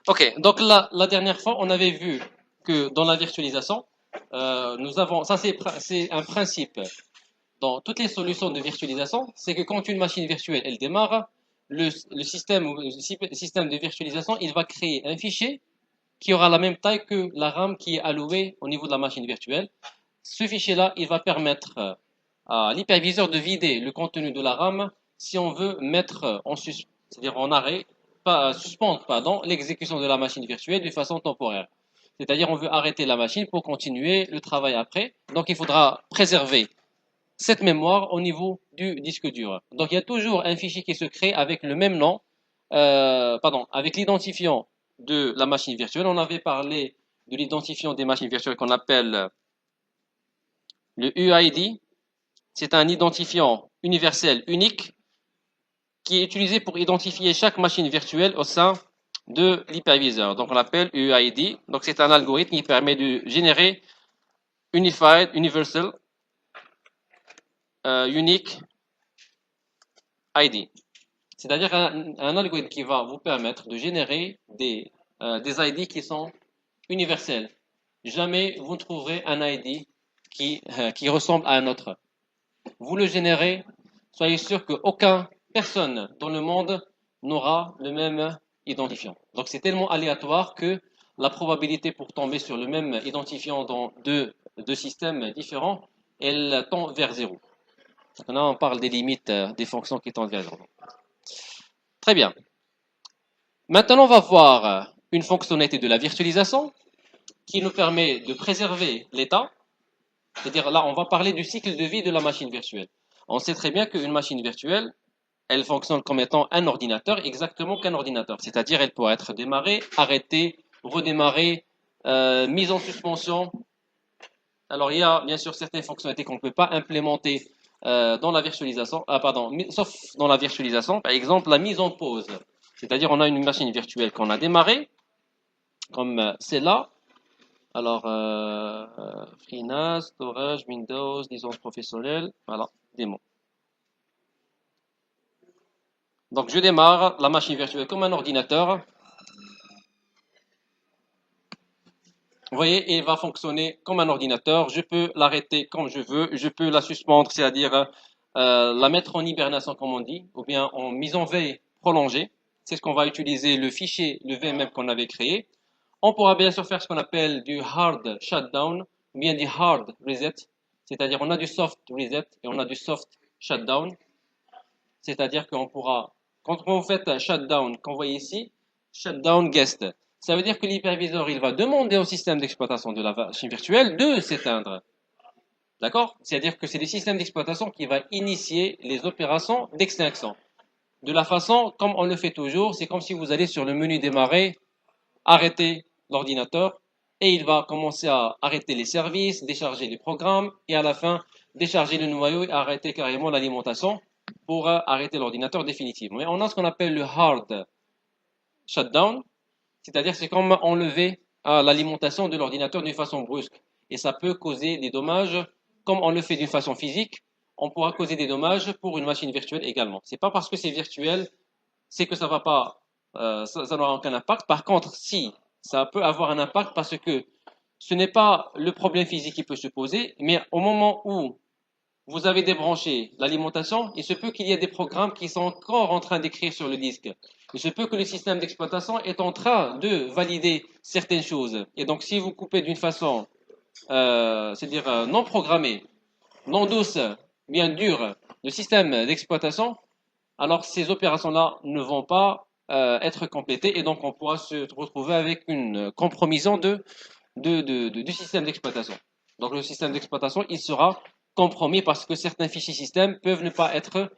Ok, donc la dernière fois, on avait vu que dans la virtualisation, nous avons, ça c'est un principe dans toutes les solutions de virtualisation, c'est que quand une machine virtuelle elle démarre, le système, le système de virtualisation, il va créer un fichier qui aura la même taille que la RAM qui est allouée au niveau de la machine virtuelle. Ce fichier-là, il va permettre à l'hyperviseur de vider le contenu de la RAM si on veut mettre c'est-à-dire en arrêt, pas, suspendre, pardon, l'exécution de la machine virtuelle de façon temporaire. C'est-à-dire on veut arrêter la machine pour continuer le travail après. Donc il faudra préserver cette mémoire au niveau du disque dur. Donc il y a toujours un fichier qui se crée avec le même nom, pardon, avec l'identifiant de la machine virtuelle. On avait parlé de l'identifiant des machines virtuelles qu'on appelle le UID. C'est un identifiant universel unique qui est utilisé pour identifier chaque machine virtuelle au sein de l'hyperviseur. Donc on l'appelle UID. Donc c'est un algorithme qui permet de générer Unified Universal Unique ID. C'est-à-dire un algorithme qui va vous permettre de générer des ID qui sont universels. Jamais vous ne trouverez un ID qui ressemble à un autre. Vous le générez, soyez sûr qu'aucune personne dans le monde n'aura le même identifiant. Donc c'est tellement aléatoire que la probabilité pour tomber sur le même identifiant dans deux systèmes différents, elle tend vers zéro. Donc là, on parle des limites des fonctions qui tendent vers zéro. Très bien. Maintenant, on va voir une fonctionnalité de la virtualisation qui nous permet de préserver l'état. C'est-à-dire là, on va parler du cycle de vie de la machine virtuelle. On sait très bien qu'une machine virtuelle, elle fonctionne comme étant un ordinateur, exactement qu'un ordinateur. C'est-à-dire, elle pourra être démarrée, arrêtée, redémarrée, mise en suspension. Alors, il y a bien sûr certaines fonctionnalités qu'on ne peut pas implémenter dans la virtualisation, sauf dans la virtualisation. Par exemple, la mise en pause. C'est-à-dire, on a une machine virtuelle qu'on a démarrée, comme celle-là. Alors, FreeNAS, Storage, Windows, licence professionnelle, voilà, démon. Donc, je démarre la machine virtuelle comme un ordinateur. Vous voyez, il va fonctionner comme un ordinateur. Je peux l'arrêter comme je veux. Je peux la suspendre, c'est-à-dire la mettre en hibernation, comme on dit, ou bien en mise en veille prolongée. C'est ce qu'on va utiliser le fichier, le VMM qu'on avait créé. On pourra bien sûr faire ce qu'on appelle du hard shutdown, ou bien du hard reset. C'est-à-dire on a du soft reset et on a du soft shutdown. C'est-à-dire qu'on pourra, quand vous faites shutdown, qu'on voit ici, shutdown guest, ça veut dire que l'hyperviseur, il va demander au système d'exploitation de la machine virtuelle de s'éteindre. D'accord? C'est-à-dire que c'est le système d'exploitation qui va initier les opérations d'extinction. De la façon comme on le fait toujours, c'est comme si vous allez sur le menu démarrer, arrêter l'ordinateur, et il va commencer à arrêter les services, décharger les programmes, et à la fin, décharger le noyau et arrêter carrément l'alimentation pour arrêter l'ordinateur définitivement. Et on a ce qu'on appelle le hard shutdown, c'est-à-dire c'est comme enlever l'alimentation de l'ordinateur d'une façon brusque. Et ça peut causer des dommages, comme on le fait d'une façon physique, on pourra causer des dommages pour une machine virtuelle également. C'est pas parce que c'est virtuel, c'est que ça va pas, ça n'aura aucun impact. Par contre, si ça peut avoir un impact parce que ce n'est pas le problème physique qui peut se poser, mais au moment où vous avez débranché l'alimentation, il se peut qu'il y ait des programmes qui sont encore en train d'écrire sur le disque. Il se peut que le système d'exploitation est en train de valider certaines choses. Et donc, si vous coupez d'une façon, c'est-à-dire non programmée, non douce, bien dure, le système d'exploitation, alors ces opérations-là ne vont pas être complétées et donc on pourra se retrouver avec une compromission du système d'exploitation. Donc le système d'exploitation, il sera compromis parce que certains fichiers système peuvent ne pas être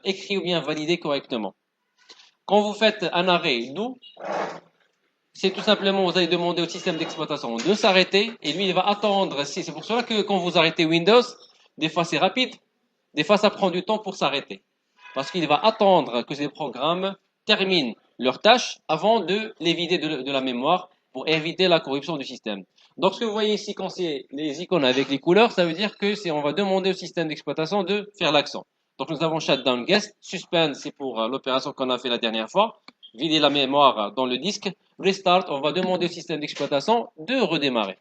écrits ou bien validés correctement. Quand vous faites un arrêt do, c'est tout simplement, vous allez demander au système d'exploitation de s'arrêter et lui, il va attendre. C'est pour cela que quand vous arrêtez Windows, des fois c'est rapide, des fois ça prend du temps pour s'arrêter. Parce qu'il va attendre que ces programmes terminent leurs tâches avant de les vider de la mémoire pour éviter la corruption du système. Donc ce que vous voyez ici quand c'est les icônes avec les couleurs, ça veut dire que on va demander au système d'exploitation de faire l'accent. Donc nous avons shutdown guest, suspend c'est pour l'opération qu'on a fait la dernière fois, vider la mémoire dans le disque. Restart, on va demander au système d'exploitation de redémarrer.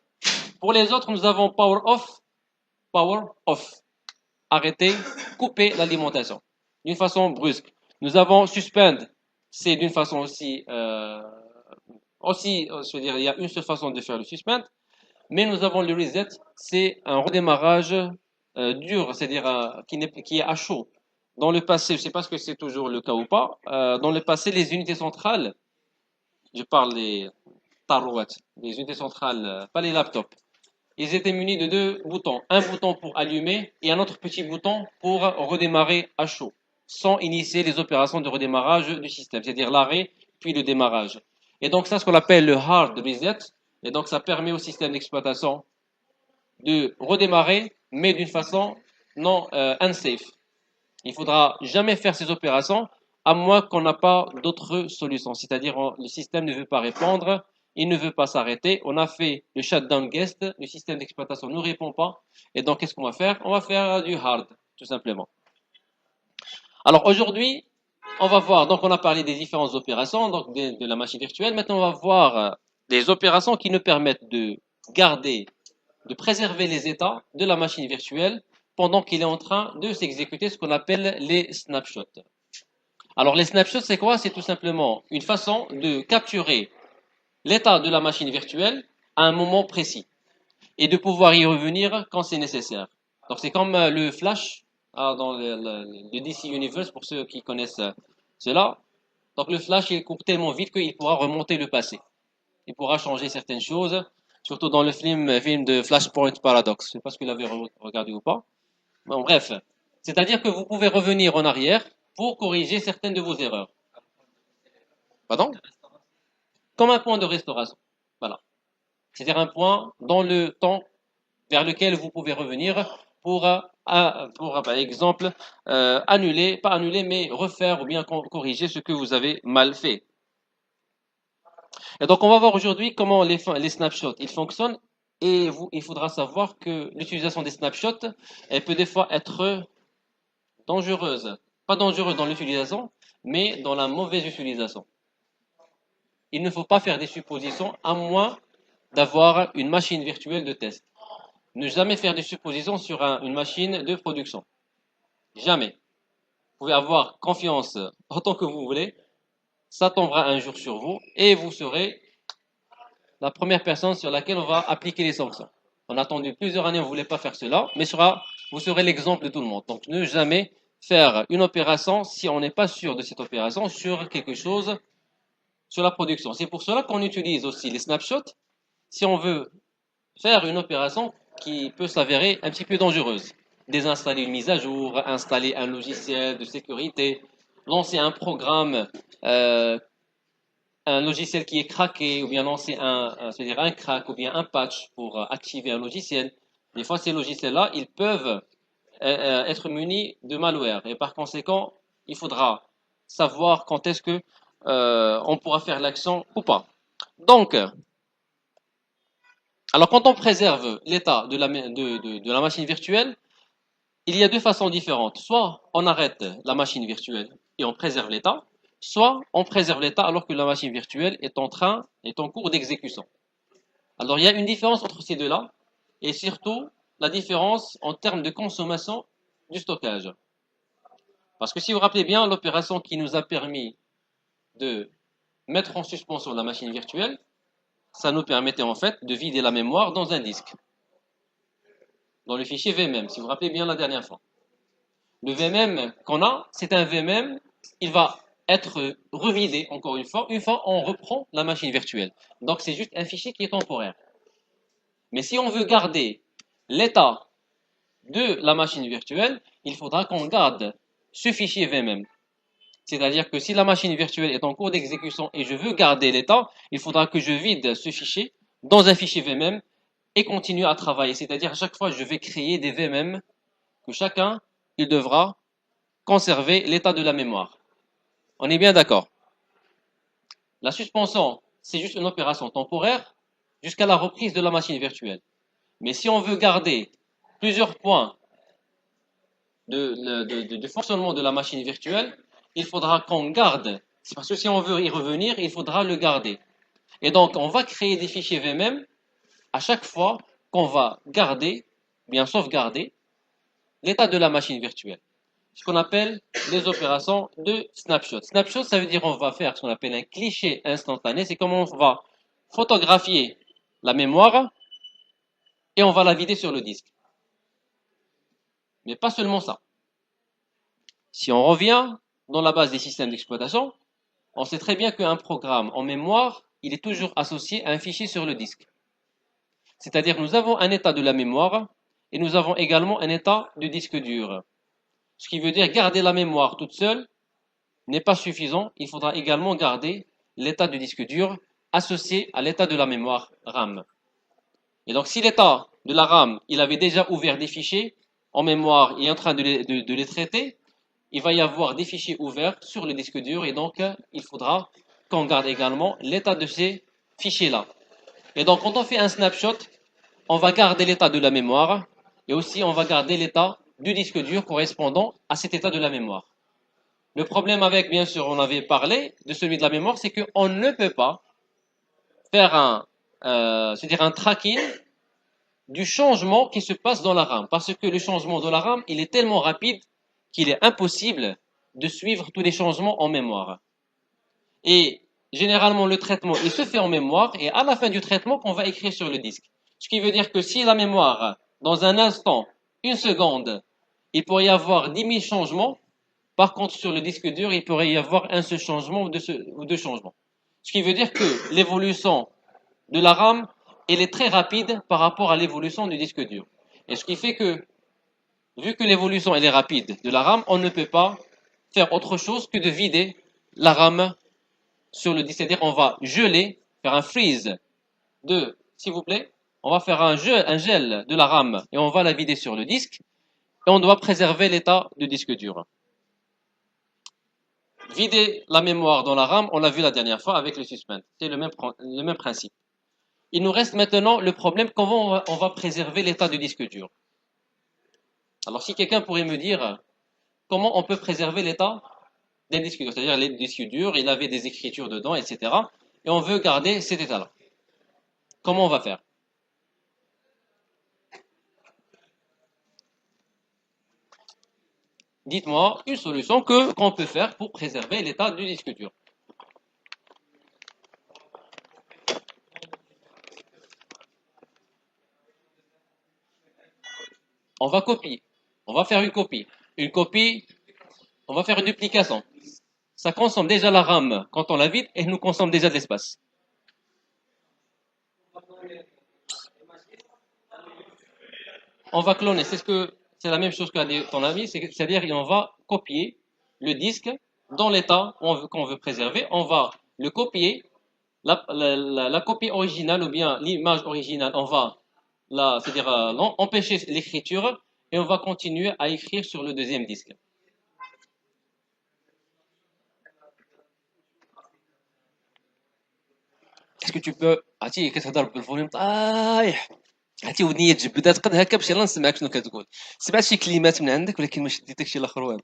Pour les autres, nous avons power off, arrêter, couper l'alimentation d'une façon brusque. Nous avons suspend, c'est d'une façon je veux dire, il y a une seule façon de faire le suspend, mais nous avons le reset, c'est un redémarrage dur, c'est-à-dire qui est à chaud. Dans le passé, je ne sais pas ce que c'est toujours le cas ou pas, dans le passé, les unités centrales, je parle des tarouettes, les unités centrales, pas les laptops, ils étaient munis de deux boutons. Un bouton pour allumer et un autre petit bouton pour redémarrer à chaud, sans initier les opérations de redémarrage du système, c'est-à-dire l'arrêt puis le démarrage. Et donc ça, ce qu'on appelle le hard reset. Et donc ça permet au système d'exploitation de redémarrer, mais d'une façon non unsafe. Il faudra jamais faire ces opérations à moins qu'on n'a pas d'autres solutions. C'est-à-dire le système ne veut pas répondre, il ne veut pas s'arrêter. On a fait le shutdown guest, le système d'exploitation ne répond pas. Et donc qu'est-ce qu'on va faire? On va faire du hard, tout simplement. Alors aujourd'hui, on va voir, donc on a parlé des différentes opérations donc de la machine virtuelle. Maintenant, on va voir des opérations qui nous permettent de garder, de préserver les états de la machine virtuelle pendant qu'il est en train de s'exécuter ce qu'on appelle les snapshots. Alors les snapshots, c'est quoi? C'est tout simplement une façon de capturer l'état de la machine virtuelle à un moment précis et de pouvoir y revenir quand c'est nécessaire. Donc c'est comme le flash dans le DC Universe pour ceux qui connaissent cela. Donc le flash il court tellement vite qu'il pourra remonter le passé. Il pourra changer certaines choses, surtout dans le film de Flashpoint Paradox. Je ne sais pas si vous l'avez regardé ou pas. Bon, bref, c'est-à-dire que vous pouvez revenir en arrière pour corriger certaines de vos erreurs. Pardon? Comme un point de restauration. Voilà. C'est-à-dire un point dans le temps vers lequel vous pouvez revenir par exemple, annuler, pas annuler, mais refaire ou bien corriger ce que vous avez mal fait. Et donc, on va voir aujourd'hui comment les snapshots ils fonctionnent. Et il faudra savoir que l'utilisation des snapshots, elle peut des fois être dangereuse. Pas dangereuse dans l'utilisation, mais dans la mauvaise utilisation. Il ne faut pas faire des suppositions à moins d'avoir une machine virtuelle de test. Ne jamais faire des suppositions sur une machine de production. Jamais. Vous pouvez avoir confiance autant que vous voulez. Ça tombera un jour sur vous et vous serez la première personne sur laquelle on va appliquer les sanctions. On a attendu plusieurs années, on ne voulait pas faire cela, mais vous serez l'exemple de tout le monde. Donc ne jamais faire une opération si on n'est pas sûr de cette opération sur quelque chose, sur la production. C'est pour cela qu'on utilise aussi les snapshots si on veut faire une opération qui peut s'avérer un petit peu dangereuse. Désinstaller une mise à jour, installer un logiciel de sécurité, lancer un programme, un logiciel qui est craqué, ou bien lancer c'est-à-dire un crack, ou bien un patch pour activer un logiciel. Des fois, ces logiciels-là, ils peuvent être munis de malware. Et par conséquent, il faudra savoir quand est-ce que on pourra faire l'action ou pas. Donc, alors quand on préserve l'état de la machine virtuelle, il y a deux façons différentes. Soit on arrête la machine virtuelle et on préserve l'état, soit on préserve l'état alors que la machine virtuelle est en cours d'exécution. Alors il y a une différence entre ces deux-là, et surtout la différence en termes de consommation du stockage. Parce que si vous vous rappelez bien, l'opération qui nous a permis de mettre en suspension la machine virtuelle, ça nous permettait en fait de vider la mémoire dans un disque, dans le fichier VMM, si vous vous rappelez bien la dernière fois. Le VMM qu'on a, c'est un VMM, il va être revidé encore une fois on reprend la machine virtuelle. Donc c'est juste un fichier qui est temporaire. Mais si on veut garder l'état de la machine virtuelle, il faudra qu'on garde ce fichier VMM. C'est-à-dire que si la machine virtuelle est en cours d'exécution et je veux garder l'état, il faudra que je vide ce fichier dans un fichier VMM et continue à travailler. C'est-à-dire à chaque fois, je vais créer des VMM que chacun, il devra conserver l'état de la mémoire. On est bien d'accord. La suspension, c'est juste une opération temporaire jusqu'à la reprise de la machine virtuelle. Mais si on veut garder plusieurs points de fonctionnement de la machine virtuelle, il faudra qu'on garde C'est parce que si on veut y revenir, il faudra le garder. Et donc, on va créer des fichiers VMM à chaque fois qu'on va garder, bien sauvegarder, l'état de la machine virtuelle. Ce qu'on appelle les opérations de snapshot. Snapshot, ça veut dire on va faire ce qu'on appelle un cliché instantané. C'est comment on va photographier la mémoire et on va la vider sur le disque. Mais pas seulement ça. Si on revient dans la base des systèmes d'exploitation, on sait très bien qu'un programme en mémoire, il est toujours associé à un fichier sur le disque. C'est-à-dire nous avons un état de la mémoire et nous avons également un état du disque dur. Ce qui veut dire garder la mémoire toute seule n'est pas suffisant. Il faudra également garder l'état du disque dur associé à l'état de la mémoire RAM. Et donc si l'état de la RAM, il avait déjà ouvert des fichiers en mémoire et est en train de les traiter, il va y avoir des fichiers ouverts sur le disque dur et donc il faudra qu'on garde également l'état de ces fichiers-là. Et donc quand on fait un snapshot, on va garder l'état de la mémoire et aussi on va garder l'état du disque dur correspondant à cet état de la mémoire. Le problème avec, bien sûr, on avait parlé de celui de la mémoire, c'est qu'on ne peut pas faire c'est-à-dire un tracking du changement qui se passe dans la RAM. Parce que le changement dans la RAM, il est tellement rapide qu'il est impossible de suivre tous les changements en mémoire. Et généralement, le traitement, il se fait en mémoire et à la fin du traitement, qu'on va écrire sur le disque. Ce qui veut dire que si la mémoire, dans un instant, une seconde, il pourrait y avoir 10 000 changements, par contre, sur le disque dur, il pourrait y avoir un seul changement ou deux changements. Ce qui veut dire que l'évolution de la RAM, elle est très rapide par rapport à l'évolution du disque dur. Et ce qui fait que, vu que l'évolution elle est rapide de la RAM, on ne peut pas faire autre chose que de vider la RAM sur le disque. C'est-à-dire on va geler, faire un freeze s'il vous plaît, on va faire un gel de la RAM et on va la vider sur le disque et on doit préserver l'état du disque dur. Vider la mémoire dans la RAM, on l'a vu la dernière fois avec le suspend. C'est le même principe. Il nous reste maintenant le problème comment on va préserver l'état du disque dur. Alors si quelqu'un pourrait me dire comment on peut préserver l'état d'un disque dur, c'est-à-dire le disque dur, il avait des écritures dedans, etc. Et on veut garder cet état-là. Comment on va faire? Dites-moi une solution qu'on peut faire pour préserver l'état du disque dur. On va copier. On va faire une copie. Une copie, on va faire une duplication. Ça consomme déjà la RAM quand on la vide et nous consomme déjà de l'espace. On va cloner. C'est la même chose qu'a dit ton ami, c'est-à-dire on va copier le disque dans l'état qu'on veut préserver. On va le copier, la copie originale ou bien l'image originale, on va c'est-à-dire empêcher l'écriture et on va continuer à écrire sur le deuxième disque. Est-ce que tu peux عرفتي كتهضر بالفوليوم طايح عرفتي ودنيا تجبدات قد هكا باش يلاه نسمعك شنو كتقول سمعت شي كلمات من عندك ولكن ما شديت داكشي الاخر والو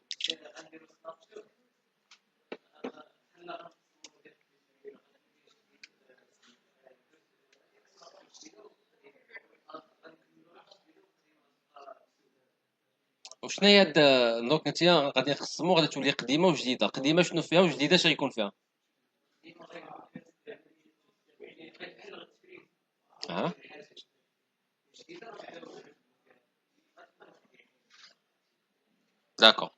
وشنو هي دونك انت غادي نخصمو غادي تولي قديمه وجديده قديمه شنو فيها وجديده اش غيكون فيها اه d'accord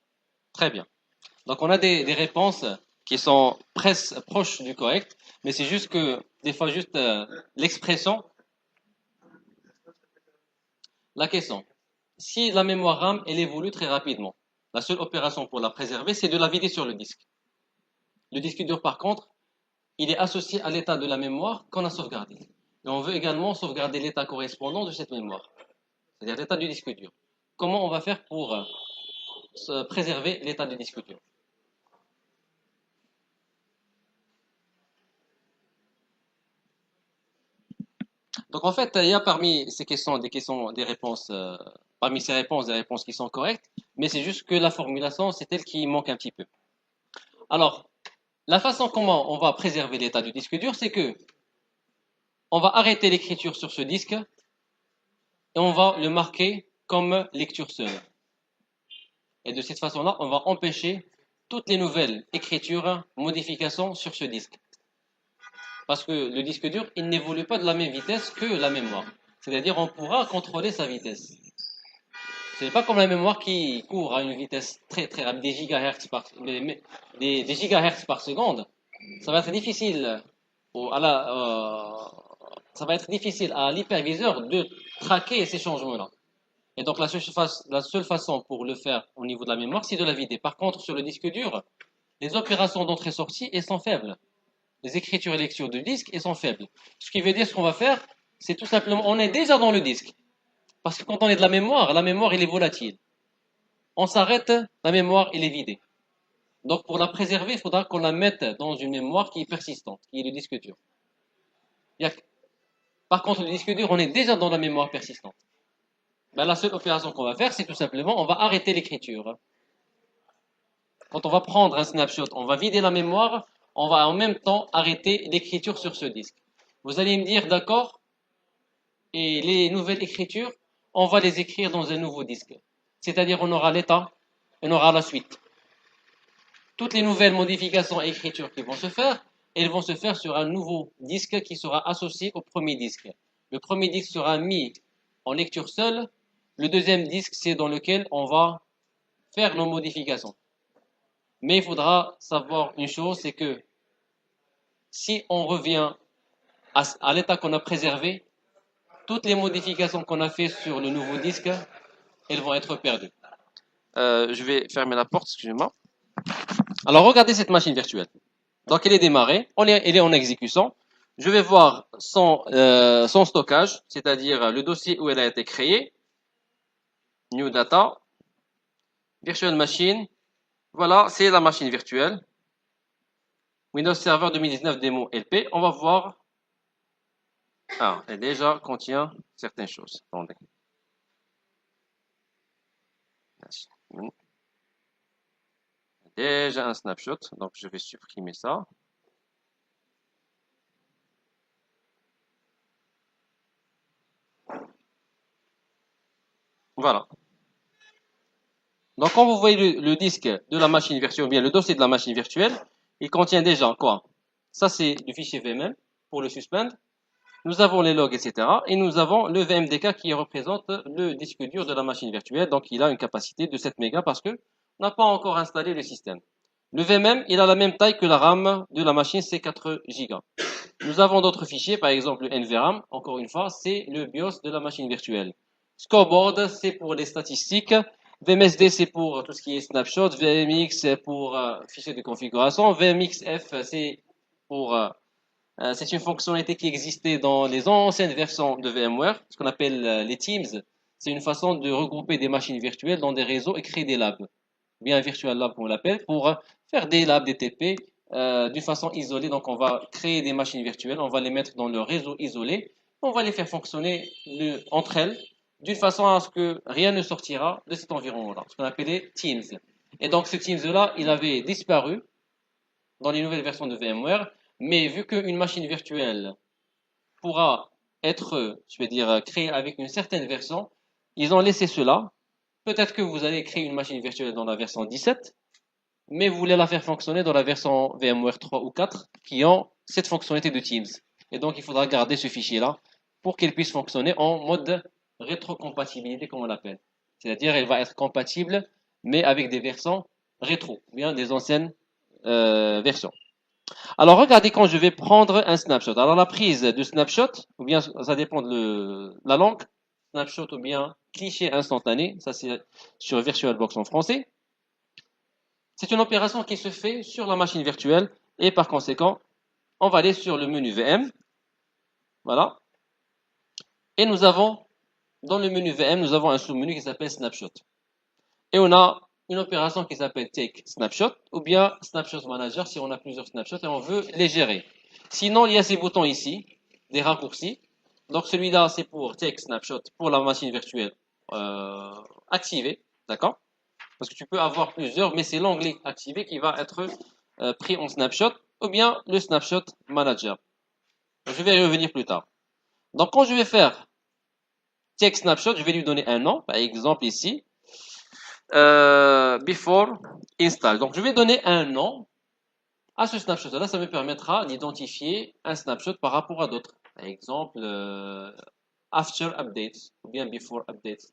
très bien donc on a des réponses qui sont proches du correct mais c'est juste que des fois juste l'expression la question si la mémoire RAM elle évolue très rapidement la seule opération pour la préserver c'est de la vider sur le disque. Le disque dur par contre il est associé à l'état de la mémoire qu'on a sauvegardé. Et on veut également sauvegarder l'état correspondant de cette mémoire, c'est-à-dire l'état du disque dur. Comment on va faire pour préserver l'état du disque dur? Donc en fait, il y a parmi ces questions des réponses, parmi ces réponses, des réponses qui sont correctes, mais c'est juste que la formulation, c'est elle qui manque un petit peu. Alors, La façon comment on va préserver l'état du disque dur, c'est que on va arrêter l'écriture sur ce disque et on va le marquer comme lecture seule. Et de cette façon-là, on va empêcher toutes les nouvelles écritures, modifications sur ce disque. Parce que le disque dur, il n'évolue pas de la même vitesse que la mémoire. C'est-à-dire, on pourra contrôler sa vitesse. Ce n'est pas comme la mémoire qui court à une vitesse très très rapide, des gigahertz par seconde. Ça va être difficile ça va être difficile à l'hyperviseur de traquer ces changements-là. Et donc la seule façon pour le faire au niveau de la mémoire, c'est de la vider. Par contre, sur le disque dur, les opérations d'entrée-sortie, elles sont faibles. Les écritures et lectures du disque, elles sont faibles. Ce qui veut dire ce qu'on va faire, c'est tout simplement, on est déjà dans le disque. Parce que quand on est de la mémoire, elle est volatile. On s'arrête, la mémoire, elle est vidée. Donc pour la préserver, il faudra qu'on la mette dans une mémoire qui est persistante, qui est le disque dur. Par contre, le disque dur, on est déjà dans la mémoire persistante. Ben, la seule opération qu'on va faire, c'est tout simplement, on va arrêter l'écriture. Quand on va prendre un snapshot, on va vider la mémoire, on va en même temps arrêter l'écriture sur ce disque. Vous allez me dire, d'accord, et les nouvelles écritures, on va les écrire dans un nouveau disque. C'est-à-dire, on aura l'état, on aura la suite. Toutes les nouvelles modifications et écritures qui vont se faire, elles vont se faire sur un nouveau disque qui sera associé au premier disque. Le premier disque sera mis en lecture seule. Le deuxième disque, c'est dans lequel on va faire nos modifications. Mais il faudra savoir une chose, c'est que si on revient à l'état qu'on a préservé, toutes les modifications qu'on a fait sur le nouveau disque, elles vont être perdues. Je vais fermer la porte, excusez-moi. Alors regardez cette machine virtuelle. Donc elle est démarrée, elle est en exécution. Je vais voir son stockage, c'est-à-dire le dossier où elle a été créée. New Data, Virtual Machine. Voilà, c'est la machine virtuelle. Windows Server 2019 démo LP. On va voir. Ah, elle déjà contient certaines choses. Attendez. Déjà un snapshot, donc je vais supprimer ça. Voilà. Donc quand vous voyez le disque de la machine virtuelle, ou bien le dossier de la machine virtuelle, il contient déjà quoi? Ça c'est du fichier VML pour le suspend. Nous avons les logs, etc. Et nous avons le VMDK qui représente le disque dur de la machine virtuelle. Donc il a une capacité de 7 mégas parce que on n'a pas encore installé le système. Le VMM, il a la même taille que la RAM de la machine, c'est 4 Go. Nous avons d'autres fichiers, par exemple le NVRAM, encore une fois, c'est le BIOS de la machine virtuelle. Scoreboard, c'est pour les statistiques. VMSD, c'est pour tout ce qui est snapshot. VMX, c'est pour fichier de configuration. VMXF, c'est pour c'est une fonctionnalité qui existait dans les anciennes versions de VMware, ce qu'on appelle les Teams. C'est une façon de regrouper des machines virtuelles dans des réseaux et créer des labs. Bien virtual lab, on l'appelle, pour faire des labs, des TP, d'une façon isolée. Donc, on va créer des machines virtuelles, on va les mettre dans le réseau isolé, on va les faire fonctionner entre elles, d'une façon à ce que rien ne sortira de cet environnement-là, ce qu'on appelait Teams. Et donc, ce Teams-là, il avait disparu dans les nouvelles versions de VMware, mais vu qu'une machine virtuelle pourra être, je vais dire, créée avec une certaine version, ils ont laissé cela. Peut-être que vous allez créer une machine virtuelle dans la version 17, mais vous voulez la faire fonctionner dans la version VMware 3 ou 4 qui ont cette fonctionnalité de Teams. Et donc, il faudra garder ce fichier-là pour qu'il puisse fonctionner en mode rétrocompatibilité, comme on l'appelle. C'est-à-dire, elle va être compatible, mais avec des versions rétro, bien des anciennes versions. Alors, regardez quand je vais prendre un snapshot. Alors, la prise de snapshot, ou bien ça dépend de la langue, snapshot ou bien cliché instantané, ça c'est sur VirtualBox en français. C'est une opération qui se fait sur la machine virtuelle et par conséquent, on va aller sur le menu VM. Voilà. Et nous avons, dans le menu VM, nous avons un sous-menu qui s'appelle Snapshot. Et on a une opération qui s'appelle Take Snapshot ou bien Snapshot Manager si on a plusieurs snapshots et on veut les gérer. Sinon, il y a ces boutons ici, des raccourcis. Donc celui-là, c'est pour Take Snapshot pour la machine virtuelle activée. D'accord? Parce que tu peux avoir plusieurs, mais c'est l'onglet activé qui va être pris en snapshot, ou bien le snapshot manager. Je vais y revenir plus tard. Donc, quand je vais faire check snapshot, je vais lui donner un nom, par exemple ici, before install. Donc, je vais donner un nom à ce snapshot-là. Ça me permettra d'identifier un snapshot par rapport à d'autres. Par exemple, after updates, ou bien before updates,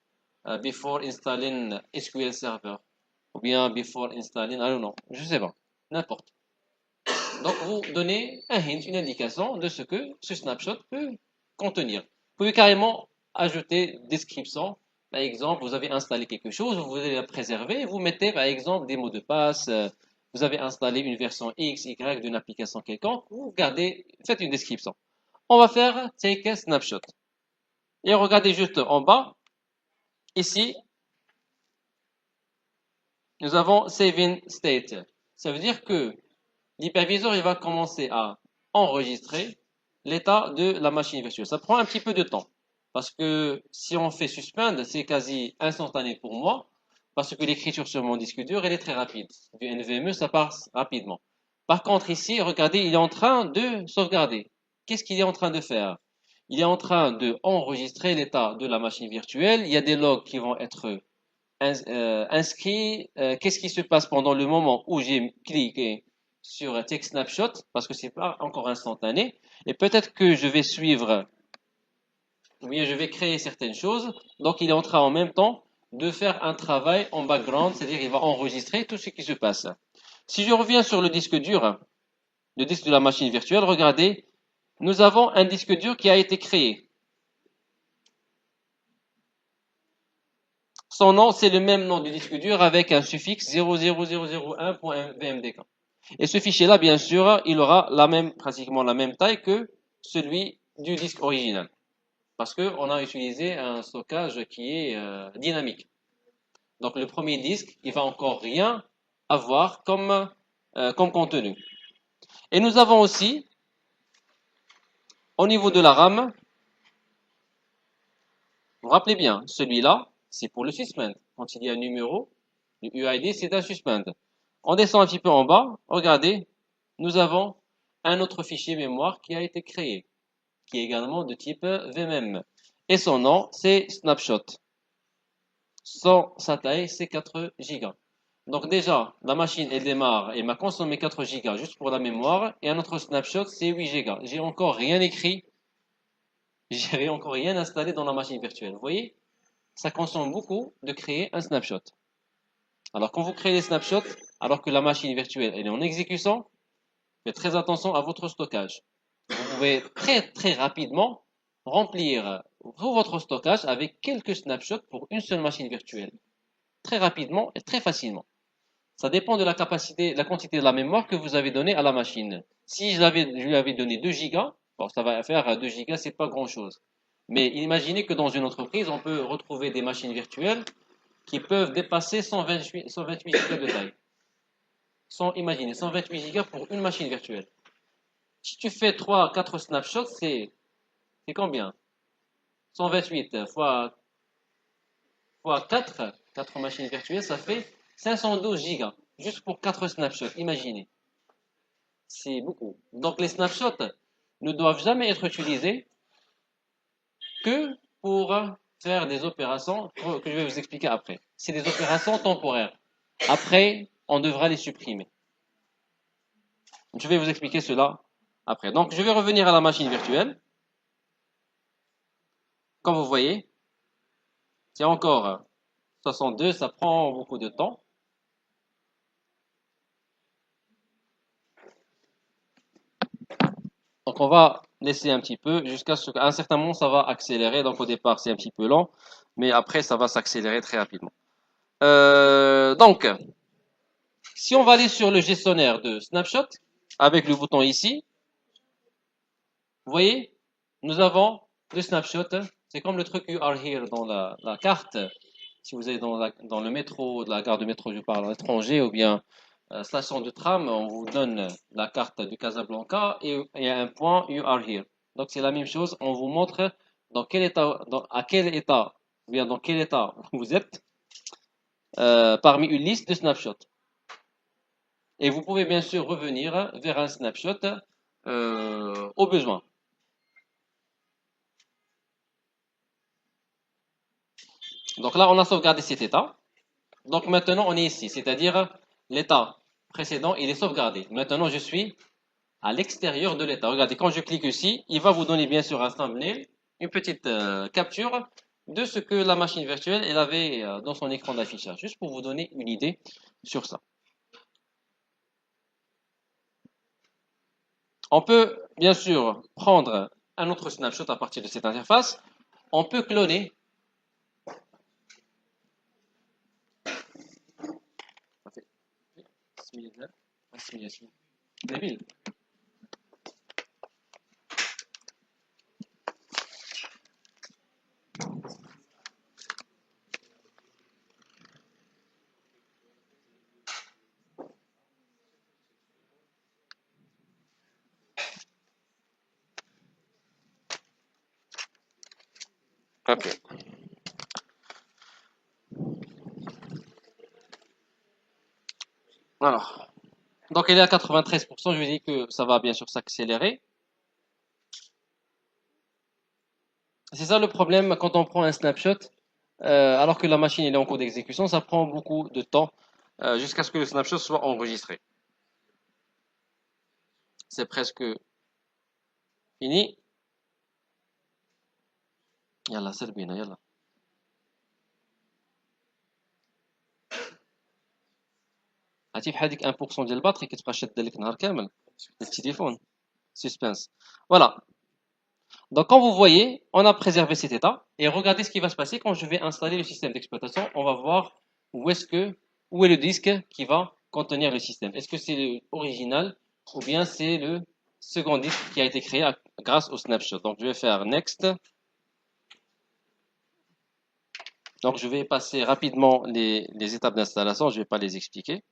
before installing SQL Server, ou bien before installing, I don't know, je sais pas, n'importe. Donc, vous donnez un hint, une indication de ce que ce snapshot peut contenir. Vous pouvez carrément ajouter description. Par exemple, vous avez installé quelque chose, vous voulez la préserver, vous mettez par exemple des mots de passe, vous avez installé une version X, Y d'une application quelconque, vous gardez, faites une description. On va faire take a snapshot. Et regardez juste en bas, ici, nous avons saving state. Ça veut dire que l'hyperviseur, il va commencer à enregistrer l'état de la machine virtuelle. Ça prend un petit peu de temps. Parce que si on fait suspend, c'est quasi instantané pour moi. Parce que l'écriture sur mon disque dur, elle est très rapide. Du NVMe, ça passe rapidement. Par contre, ici, regardez, il est en train de sauvegarder. Qu'est-ce qu'il est en train de faire? Il est en train de enregistrer l'état de la machine virtuelle. Il y a des logs qui vont être inscrits. Qu'est-ce qui se passe pendant le moment où j'ai cliqué sur Take Snapshot, parce que c'est pas encore instantané, et peut-être que je vais suivre, ou bien je vais créer certaines choses, donc il est en train en même temps de faire un travail en background, c'est-à-dire il va enregistrer tout ce qui se passe. Si je reviens sur le disque dur, le disque de la machine virtuelle, regardez, nous avons un disque dur qui a été créé. Son nom, c'est le même nom du disque dur avec un suffixe 00001.vmdk. Et ce fichier-là, bien sûr, il aura pratiquement la même taille que celui du disque original. Parce qu'on a utilisé un stockage qui est dynamique. Donc le premier disque, il va encore rien avoir comme contenu. Et nous avons aussi, au niveau de la RAM, vous vous rappelez bien, celui-là, c'est pour le suspend. Quand il y a un numéro, le UID, c'est un suspend. On descend un petit peu en bas, regardez, nous avons un autre fichier mémoire qui a été créé, qui est également de type VMM. Et son nom, c'est Snapshot. Sa taille, c'est 4 Go. Donc déjà, la machine, elle démarre et m'a consommé 4 Go juste pour la mémoire. Et un autre snapshot, c'est 8 Go. J'ai encore rien écrit. J'ai encore rien installé dans la machine virtuelle. Vous voyez, ça consomme beaucoup de créer un snapshot. Alors quand vous créez des snapshots, alors que la machine virtuelle elle est en exécution, faites très attention à votre stockage. Vous pouvez très rapidement remplir tout votre stockage avec quelques snapshots pour une seule machine virtuelle. Très rapidement et très facilement. Ça dépend de la capacité, la quantité de la mémoire que vous avez donnée à la machine. Si je lui avais donné 2 gigas, bon, ça va faire 2 gigas, c'est pas grand chose. Mais imaginez que dans une entreprise, on peut retrouver des machines virtuelles qui peuvent dépasser 128 gigas de taille. Imaginez, 128 gigas pour une machine virtuelle. Si tu fais 3, 4 snapshots, c'est combien? 128 fois 4 machines virtuelles, ça fait 512 gigas. Juste pour 4 snapshots, imaginez. C'est beaucoup. Donc les snapshots ne doivent jamais être utilisés que pour faire des opérations que je vais vous expliquer après. C'est des opérations temporaires. Après, on devra les supprimer. Je vais vous expliquer cela après. Donc je vais revenir à la machine virtuelle. Comme vous voyez, c'est encore 62, ça prend beaucoup de temps. Donc on va laisser un petit peu jusqu'à ce qu'à un certain moment ça va accélérer. Donc au départ c'est un petit peu lent, mais après ça va s'accélérer très rapidement. Donc si on va aller sur le gestionnaire de Snapshot avec le bouton ici, vous voyez, nous avons le Snapshot. C'est comme le truc You Are Here dans la carte. Si vous allez dans le métro, de la gare de métro, je parle à l'étranger, ou bien station de tram, on vous donne la carte du Casablanca et il y a un point You Are Here. Donc c'est la même chose, on vous montre dans quel état, à quel état, ou bien dans quel état vous êtes parmi une liste de snapshots. Et vous pouvez bien sûr revenir vers un snapshot au besoin. Donc là, on a sauvegardé cet état. Donc maintenant, on est ici, c'est-à-dire l'état précédent, il est sauvegardé. Maintenant, je suis à l'extérieur de l'état. Regardez, quand je clique ici, il va vous donner bien sûr un thumbnail, une petite capture de ce que la machine virtuelle elle avait dans son écran d'affichage, juste pour vous donner une idée sur ça. On peut bien sûr prendre un autre snapshot à partir de cette interface. On peut cloner. Ok. Alors, donc il est à 93%. Je vous dis que ça va bien sûr s'accélérer. C'est ça le problème quand on prend un snapshot, alors que la machine est en cours d'exécution, ça prend beaucoup de temps jusqu'à ce que le snapshot soit enregistré. C'est presque fini. Yalla, سربينا يلا. عرفتي بحال ديك 1% ديال الباتري كتبقى شاده لك نهار كامل التليفون. Suspense. Voilà. Donc, quand vous voyez, on a préservé cet état. Et regardez ce qui va se passer quand je vais installer le système d'exploitation. On va voir où est le disque qui va contenir le système. Est-ce que c'est l'original ou bien c'est le second disque qui a été créé grâce au snapshot. Donc, je vais faire Next. Donc, je vais passer rapidement les étapes d'installation. Je ne vais pas les expliquer.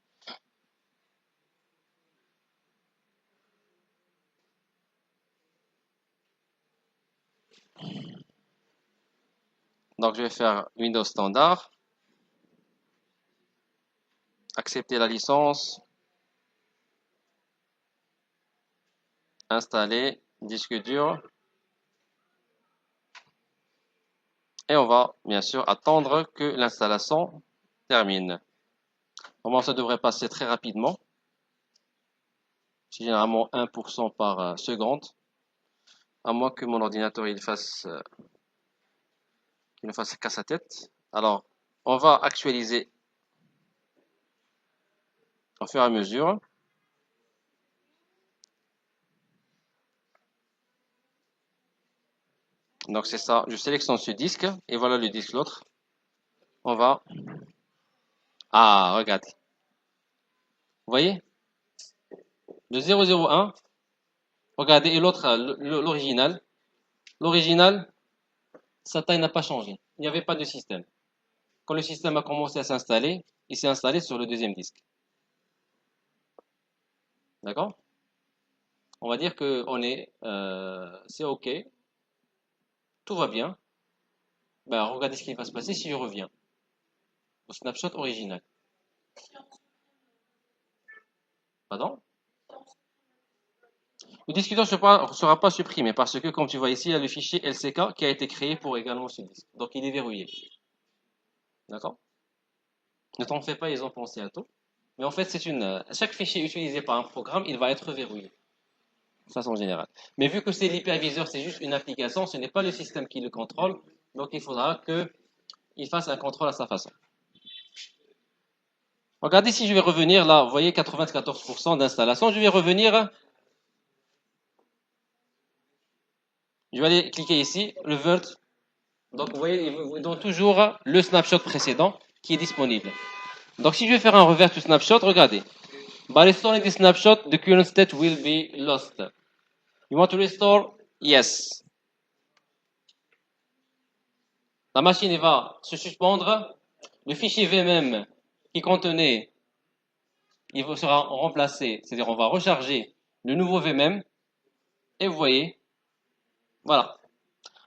Donc, je vais faire Windows Standard. Accepter la licence. Installer. Disque dur. Et on va bien sûr attendre que l'installation termine. Normalement, ça devrait passer très rapidement. C'est généralement 1% par seconde. À moins que mon ordinateur il ne fasse qu'à sa tête. Alors, on va actualiser au fur et à mesure. Donc c'est ça, je sélectionne ce disque et voilà le disque l'autre. On va... Ah, regardez. Vous voyez? Le 001, regardez, et l'autre, l'original. L'original, sa taille n'a pas changé. Il n'y avait pas de système. Quand le système a commencé à s'installer, il s'est installé sur le deuxième disque. D'accord? On va dire que c'est OK, tout va bien. Ben, regardez ce qui va se passer si je reviens au snapshot original. Pardon? Le disque dur ne sera pas supprimé parce que, comme tu vois ici, il y a le fichier LCK qui a été créé pour également ce disque. Donc, il est verrouillé. D'accord? Ne t'en fais pas, ils ont pensé à tout. Mais en fait, chaque fichier utilisé par un programme, il va être verrouillé. De façon générale. Mais vu que c'est l'hyperviseur, c'est juste une application, ce n'est pas le système qui le contrôle. Donc, il faudra qu'il fasse un contrôle à sa façon. Regardez si je vais revenir là, vous voyez 94% d'installation. Je vais revenir. Je vais aller cliquer ici, Revert. Donc, vous voyez, il vous donne toujours le snapshot précédent qui est disponible. Donc, si je vais faire un revert to snapshot, regardez. By restoring the snapshot, the current state will be lost. You want to restore? Yes. La machine va se suspendre. Le fichier VMM qui contenait, il sera remplacé. C'est-à-dire, on va recharger le nouveau VMM. Et vous voyez, voilà.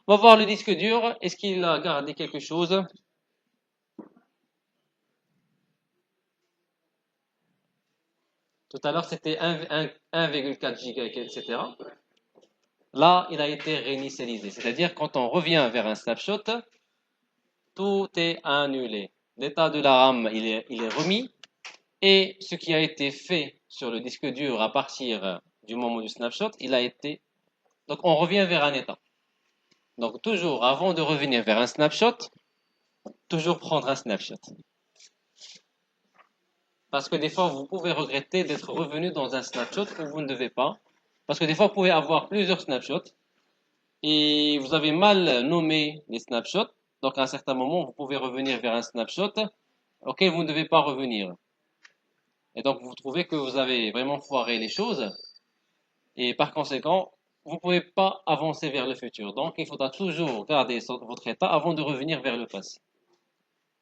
On va voir le disque dur. Est-ce qu'il a gardé quelque chose? Tout à l'heure, c'était 1,4 giga, etc. Là, il a été réinitialisé. C'est-à-dire, quand on revient vers un snapshot, tout est annulé. L'état de la RAM, il est remis. Et ce qui a été fait sur le disque dur à partir du moment du snapshot, il a été... Donc, on revient vers un état. Donc, toujours, avant de revenir vers un snapshot, toujours prendre un snapshot. Parce que des fois, vous pouvez regretter d'être revenu dans un snapshot où vous ne devez pas. Parce que des fois, vous pouvez avoir plusieurs snapshots et vous avez mal nommé les snapshots. Donc, à un certain moment, vous pouvez revenir vers un snapshot auquel vous ne devez pas revenir. Et donc, vous trouvez que vous avez vraiment foiré les choses. Et par conséquent, vous ne pouvez pas avancer vers le futur. Donc, il faudra toujours garder votre état avant de revenir vers le passé.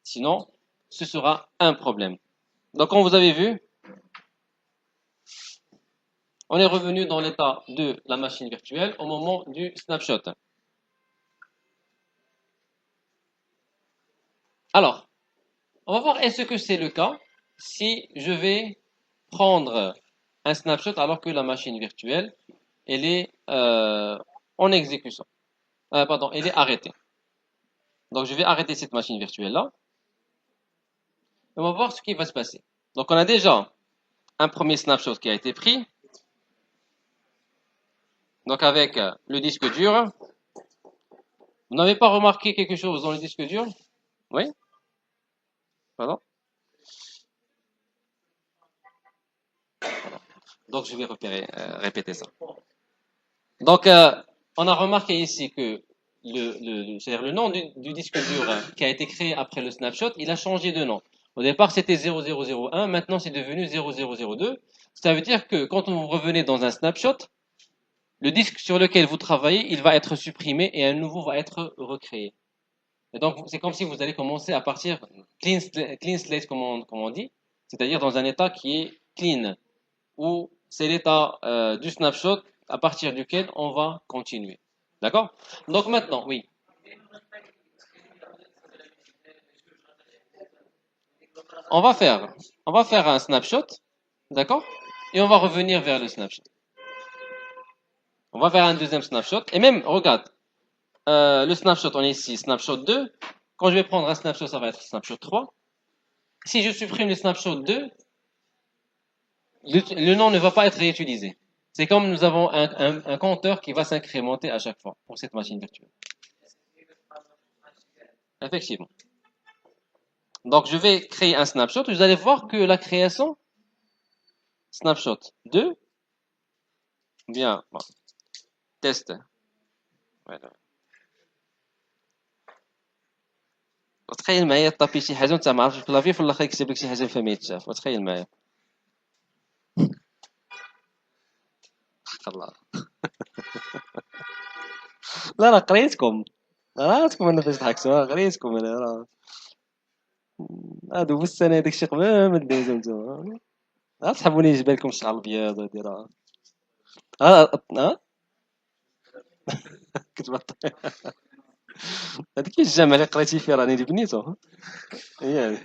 Sinon, ce sera un problème. Donc, comme vous avez vu, on est revenu dans l'état de la machine virtuelle au moment du snapshot. Alors, on va voir est-ce que c'est le cas si je vais prendre un snapshot alors que la machine virtuelle, elle est en exécution. Pardon, elle est arrêtée. Donc, je vais arrêter cette machine virtuelle-là. On va voir ce qui va se passer. Donc, on a déjà un premier snapshot qui a été pris. Donc, avec le disque dur. Vous n'avez pas remarqué quelque chose dans le disque dur? Oui? Pardon? Donc, je vais répéter ça. Donc, on a remarqué ici que c'est-à-dire le nom du disque dur qui a été créé après le snapshot, il a changé de nom. Au départ, c'était 0001, maintenant c'est devenu 0002. Ça veut dire que quand vous revenez dans un snapshot, le disque sur lequel vous travaillez, il va être supprimé et un nouveau va être recréé. Et donc, c'est comme si vous allez commencer à partir clean slate, comme on dit, c'est-à-dire dans un état qui est clean, où c'est l'état du snapshot à partir duquel on va continuer. D'accord? Donc maintenant, oui. On va faire un snapshot, d'accord? Et on va revenir vers le snapshot. On va faire un deuxième snapshot. Et même, regarde, le snapshot, on est ici, snapshot 2. Quand je vais prendre un snapshot, ça va être snapshot 3. Si je supprime le snapshot 2, le nom ne va pas être réutilisé. C'est comme nous avons un compteur qui va s'incrémenter à chaque fois pour cette machine virtuelle. Effectivement. Donc, je vais créer un snapshot. Vous allez voir que la création, snapshot 2, bien, bon, test. Voilà. وتخيل معايا طابي شي حاجه وانت ما عرفتش الكلافي في الاخر يكتب لك شي حاجه فما يتشاف وتخيل معايا الله. لا قريتكم راتكم انا فاش ضحكتوا قريتكم انا راه هادو بستانه هذاك الشيء قبل ما دوزو نتوما تحبوني يجبر لكم الشعر الابيض هادي راه كنت هذيك الجامع اللي قريتي فيه راني اللي بنيتو هي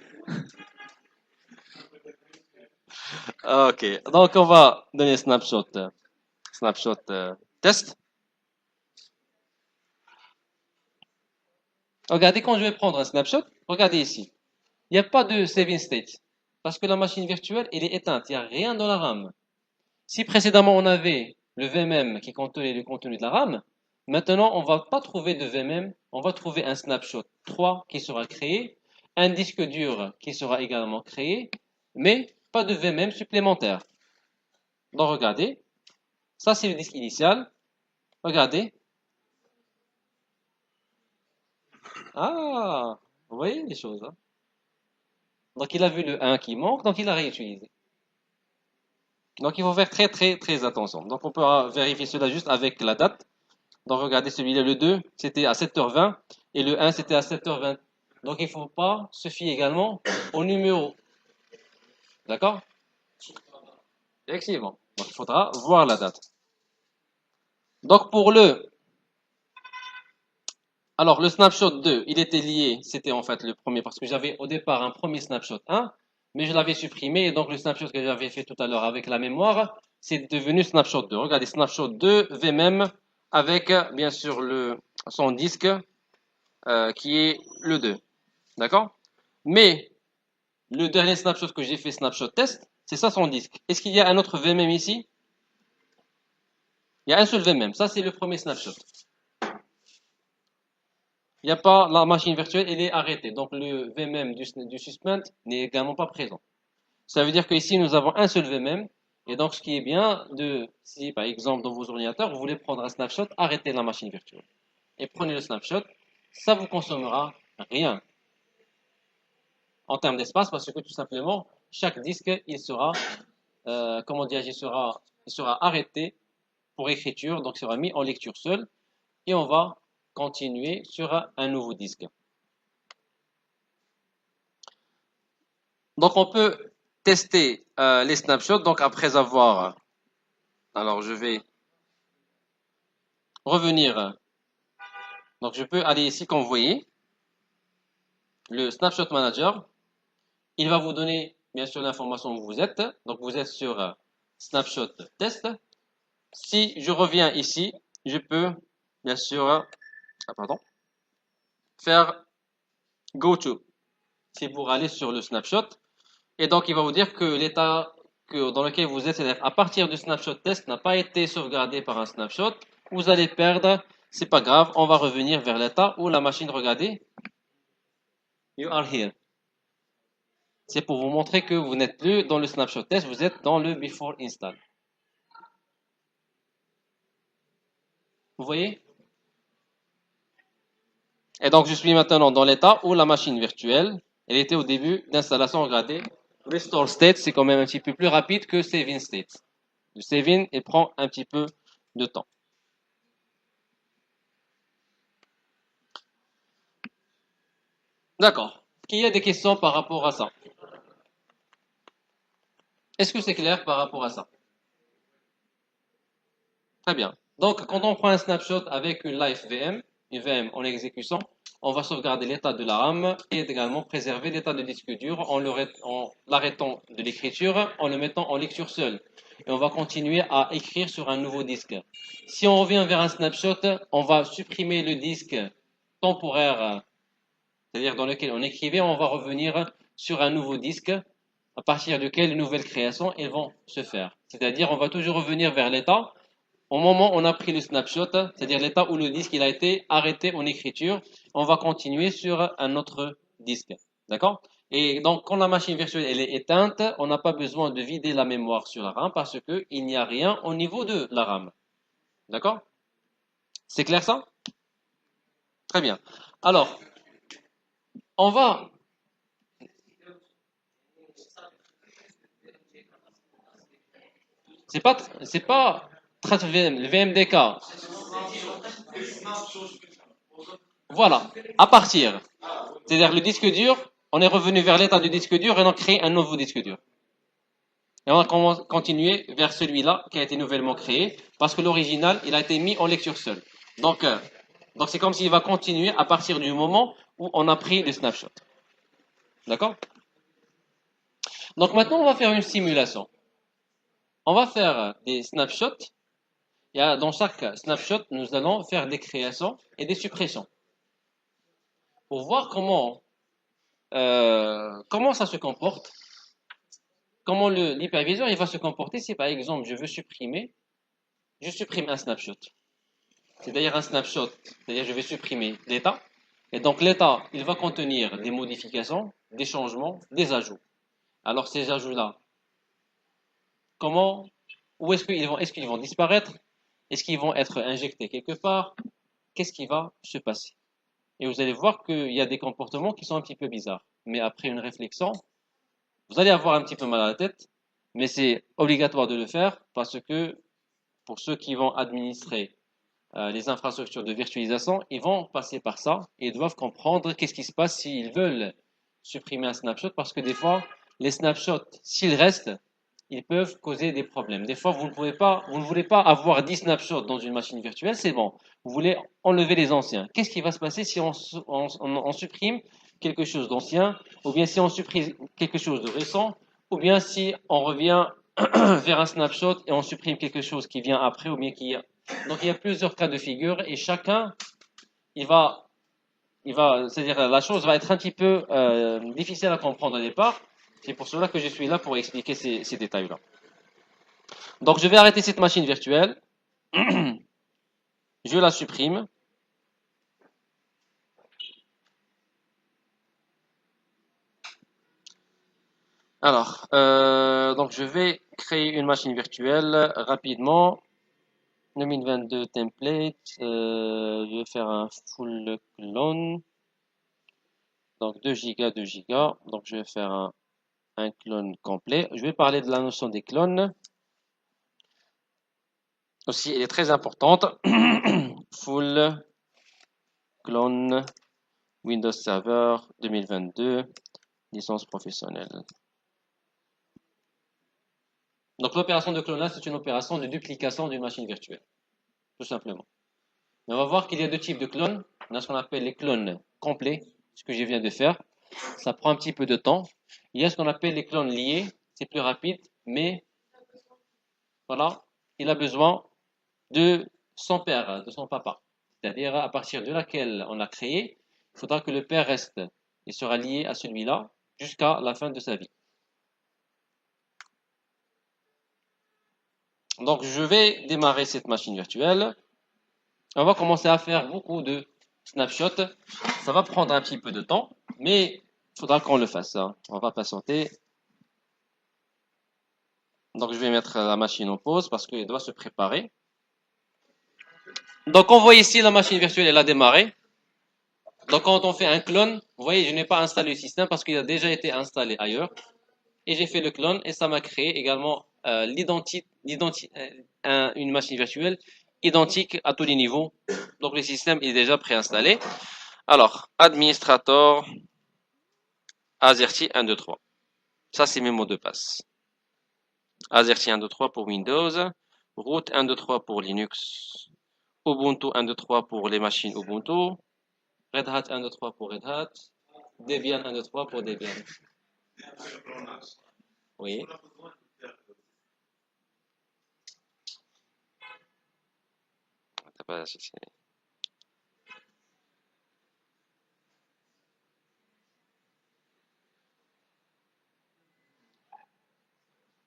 ok donc on va donner snapshot test. Regardez quand je vais prendre un snapshot, regardez ici. Il n'y a pas de saving state. Parce que la machine virtuelle, elle est éteinte. Il n'y a rien dans la RAM. Si précédemment on avait le VMM qui contenait le contenu de la RAM, maintenant on ne va pas trouver de VMM. On va trouver un snapshot 3 qui sera créé, un disque dur qui sera également créé, mais pas de VMM supplémentaire. Donc regardez, ça c'est le disque initial. Regardez. Ah, vous voyez les choses. Hein? Donc il a vu le 1 qui manque, donc il a réutilisé. Donc il faut faire très attention. Donc on peut vérifier cela juste avec la date. Donc regardez celui-là, le 2, c'était à 7h20 et le 1, c'était à 7h20. Donc il ne faut pas se fier également au numéro. D'accord? Effectivement. Donc il faudra voir la date. Donc alors le snapshot 2, il était lié, c'était en fait le premier parce que j'avais au départ un premier snapshot 1, mais je l'avais supprimé, et donc le snapshot que j'avais fait tout à l'heure avec la mémoire, c'est devenu snapshot 2. Regardez, snapshot 2 VMem avec bien sûr son disque qui est le 2. D'accord? Mais le dernier snapshot que j'ai fait, snapshot test, c'est ça son disque. Est-ce qu'il y a un autre VMem ici? Il y a un seul VMem. Ça, c'est le premier snapshot. Il n'y a pas la machine virtuelle, elle est arrêtée. Donc le VMem du suspend n'est également pas présent. Ça veut dire qu'ici, nous avons un seul VMem. Et donc, ce qui est bien, si par exemple dans vos ordinateurs, vous voulez prendre un snapshot, arrêtez la machine virtuelle. Et prenez le snapshot, ça vous consommera rien en termes d'espace parce que tout simplement, chaque disque, il sera, comment dire, il sera arrêté pour écriture, donc il sera mis en lecture seule. Et on va continuer sur un nouveau disque. Donc, on peut tester les snapshots. Donc, après avoir... Alors, je vais revenir. Donc, je peux aller ici, comme vous voyez, le Snapshot Manager. Il va vous donner, bien sûr, l'information où vous êtes. Donc, vous êtes sur Snapshot Test. Si je reviens ici, je peux, bien sûr, faire Go To. C'est pour aller sur le snapshot. Et donc, il va vous dire que l'état dans lequel vous êtes, c'est-à-dire à partir du snapshot test, n'a pas été sauvegardé par un snapshot. Vous allez perdre, c'est pas grave, on va revenir vers l'état où la machine, regardez, you are here. C'est pour vous montrer que vous n'êtes plus dans le snapshot test, vous êtes dans le before install. Vous voyez? Et donc, je suis maintenant dans l'état où la machine virtuelle, elle était au début d'installation. Regardez, restore state, c'est quand même un petit peu plus rapide que save in state. Le save in, il prend un petit peu de temps. D'accord. Est-ce qu'il y a des questions par rapport à ça? Est-ce que c'est clair par rapport à ça? Très bien. Donc, quand on prend un snapshot avec une live VM, une VM en exécution, on va sauvegarder l'état de la RAM et également préserver l'état de disque dur en l'arrêtant de l'écriture, en le mettant en lecture seule. Et on va continuer à écrire sur un nouveau disque. Si on revient vers un snapshot, on va supprimer le disque temporaire, c'est-à-dire dans lequel on écrivait, on va revenir sur un nouveau disque à partir duquel de nouvelles créations elles vont se faire. C'est-à-dire on va toujours revenir vers l'état au moment où on a pris le snapshot, c'est-à-dire l'état où le disque il a été arrêté en écriture, on va continuer sur un autre disque. D'accord? Et donc, quand la machine virtuelle elle est éteinte, on n'a pas besoin de vider la mémoire sur la RAM parce qu'il n'y a rien au niveau de la RAM. D'accord? C'est clair ça? Très bien. Alors, on va... C'est pas le VMDK. Voilà, à partir. C'est-à-dire le disque dur, on est revenu vers l'état du disque dur et on a créé un nouveau disque dur. Et on va continuer vers celui-là qui a été nouvellement créé parce que l'original, il a été mis en lecture seule. Donc c'est comme s'il va continuer à partir du moment où on a pris le snapshot. D'accord? Donc maintenant, on va faire une simulation. On va faire des snapshots. Dans chaque snapshot, nous allons faire des créations et des suppressions. Pour voir comment ça se comporte, comment l'hyperviseur il va se comporter si par exemple je supprime un snapshot. C'est-à-dire un snapshot, c'est-à-dire je vais supprimer l'état. Et donc l'état, il va contenir des modifications, des changements, des ajouts. Alors ces ajouts-là, où est-ce qu'ils vont disparaître? Est-ce qu'ils vont être injectés quelque part? Qu'est-ce qui va se passer? Et vous allez voir qu'il y a des comportements qui sont un petit peu bizarres. Mais après une réflexion, vous allez avoir un petit peu mal à la tête, mais c'est obligatoire de le faire parce que pour ceux qui vont administrer les infrastructures de virtualisation, ils vont passer par ça et ils doivent comprendre qu'est-ce qui se passe s'ils veulent supprimer un snapshot parce que des fois, les snapshots, s'ils restent, ils peuvent causer des problèmes. Des fois, vous ne voulez pas avoir 10 snapshots dans une machine virtuelle, c'est bon. Vous voulez enlever les anciens. Qu'est-ce qui va se passer si on supprime quelque chose d'ancien, ou bien si on supprime quelque chose de récent, ou bien si on revient vers un snapshot et on supprime quelque chose qui vient après, ou bien qui... Donc il y a plusieurs cas de figure et chacun, c'est-à-dire la chose va être un petit peu difficile à comprendre au départ. C'est pour cela que je suis là pour expliquer ces détails-là. Donc je vais arrêter cette machine virtuelle. Je la supprime. Alors, donc je vais créer une machine virtuelle rapidement. 2022 template. Je vais faire un full clone. Donc 2 gigas, 2 gigas. Donc je vais faire un clone complet. Je vais parler de la notion des clones. Aussi, elle est très importante. Full clone Windows Server 2022, licence professionnelle. Donc l'opération de clonage, c'est une opération de duplication d'une machine virtuelle, tout simplement. Mais on va voir qu'il y a deux types de clones. On a ce qu'on appelle les clones complets, ce que je viens de faire. Ça prend un petit peu de temps. Il y a ce qu'on appelle les clones liés, c'est plus rapide, mais voilà, il a besoin de son père, de son papa. C'est-à-dire à partir de laquelle on a créé, il faudra que le père reste et sera lié à celui-là jusqu'à la fin de sa vie. Donc je vais démarrer cette machine virtuelle. On va commencer à faire beaucoup de snapshots. Ça va prendre un petit peu de temps, mais il faudra qu'on le fasse. Hein. On va patienter. Donc je vais mettre la machine en pause parce qu'elle doit se préparer. Donc on voit ici la machine virtuelle, elle a démarré. Donc quand on fait un clone, vous voyez, je n'ai pas installé le système parce qu'il a déjà été installé ailleurs. Et j'ai fait le clone et ça m'a créé également une machine virtuelle identique à tous les niveaux. Donc le système est déjà préinstallé. Alors, administrator Azerty 1, 2, 3. Ça, c'est mes mots de passe. Azerty 1, 2, 3 pour Windows. Root 1, 2, 3 pour Linux. Ubuntu 1, 2, 3 pour les machines Ubuntu. Red Hat 1, 2, 3 pour Red Hat. Debian 1, 2, 3 pour Debian. Oui.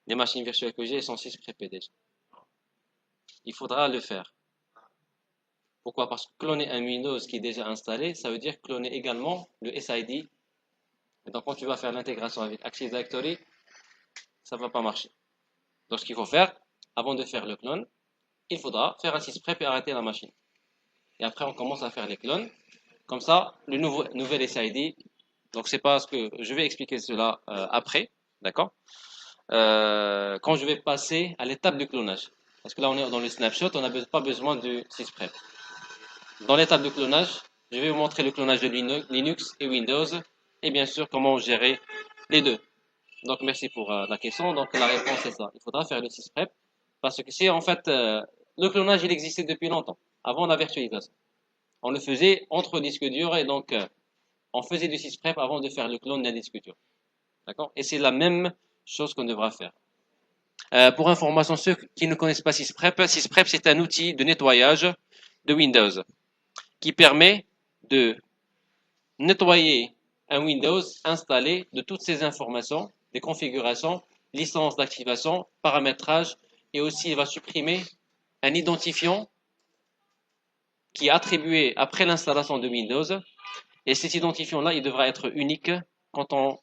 Les machines virtuelles que j'ai sont 6 prépées déjà. Il faudra le faire. Pourquoi? Parce que cloner un Windows qui est déjà installé, ça veut dire cloner également le SID. Et donc quand tu vas faire l'intégration avec Active Directory, ça ne va pas marcher. Donc ce qu'il faut faire, avant de faire le clone, il faudra faire un sysprep et arrêter la machine. Et après on commence à faire les clones. Comme ça, le nouvel SID, donc c'est pas ce que je vais expliquer cela après, d'accord? Quand je vais passer à l'étape du clonage. Parce que là on est dans le snapshot, on n'a pas besoin de sysprep. Dans l'étape de clonage, je vais vous montrer le clonage de Linux et Windows et bien sûr comment gérer les deux. Donc merci pour la question. Donc la réponse est ça. Il faudra faire le sysprep parce que c'est en fait le clonage il existait depuis longtemps, avant la virtualisation. On le faisait entre disques durs et donc on faisait du sysprep avant de faire le clone d'un disque dur. D'accord? Et c'est la même chose qu'on devra faire. Pour information, ceux qui ne connaissent pas sysprep, sysprep c'est un outil de nettoyage de Windows qui permet de nettoyer un Windows installé de toutes ces informations, des configurations, licences d'activation, paramétrage, et aussi il va supprimer un identifiant qui est attribué après l'installation de Windows. Et cet identifiant-là, il devra être unique quand on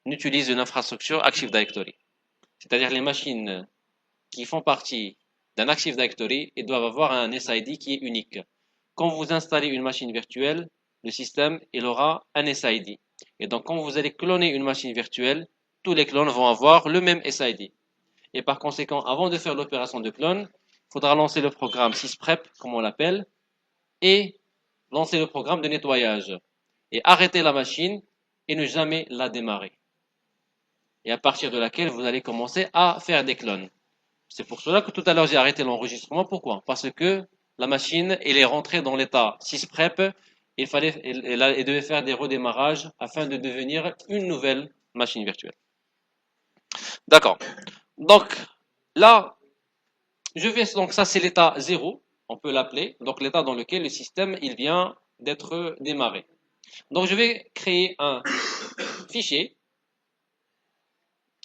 utilise une infrastructure Active Directory. C'est-à-dire les machines qui font partie d'un Active Directory, ils doivent avoir un SID qui est unique. Quand vous installez une machine virtuelle, le système, il aura un SID. Et donc, quand vous allez cloner une machine virtuelle, tous les clones vont avoir le même SID. Et par conséquent, avant de faire l'opération de clone, il faudra lancer le programme sysprep, comme on l'appelle, et lancer le programme de nettoyage. Et arrêter la machine et ne jamais la démarrer. Et à partir de laquelle vous allez commencer à faire des clones. C'est pour cela que tout à l'heure j'ai arrêté l'enregistrement. Pourquoi? Parce que la machine, elle est rentrée dans l'état sysprep il devait faire des redémarrages afin de devenir une nouvelle machine virtuelle. D'accord. Donc, là, donc ça c'est l'état 0, on peut l'appeler, donc l'état dans lequel le système, il vient d'être démarré. Donc, je vais créer un fichier,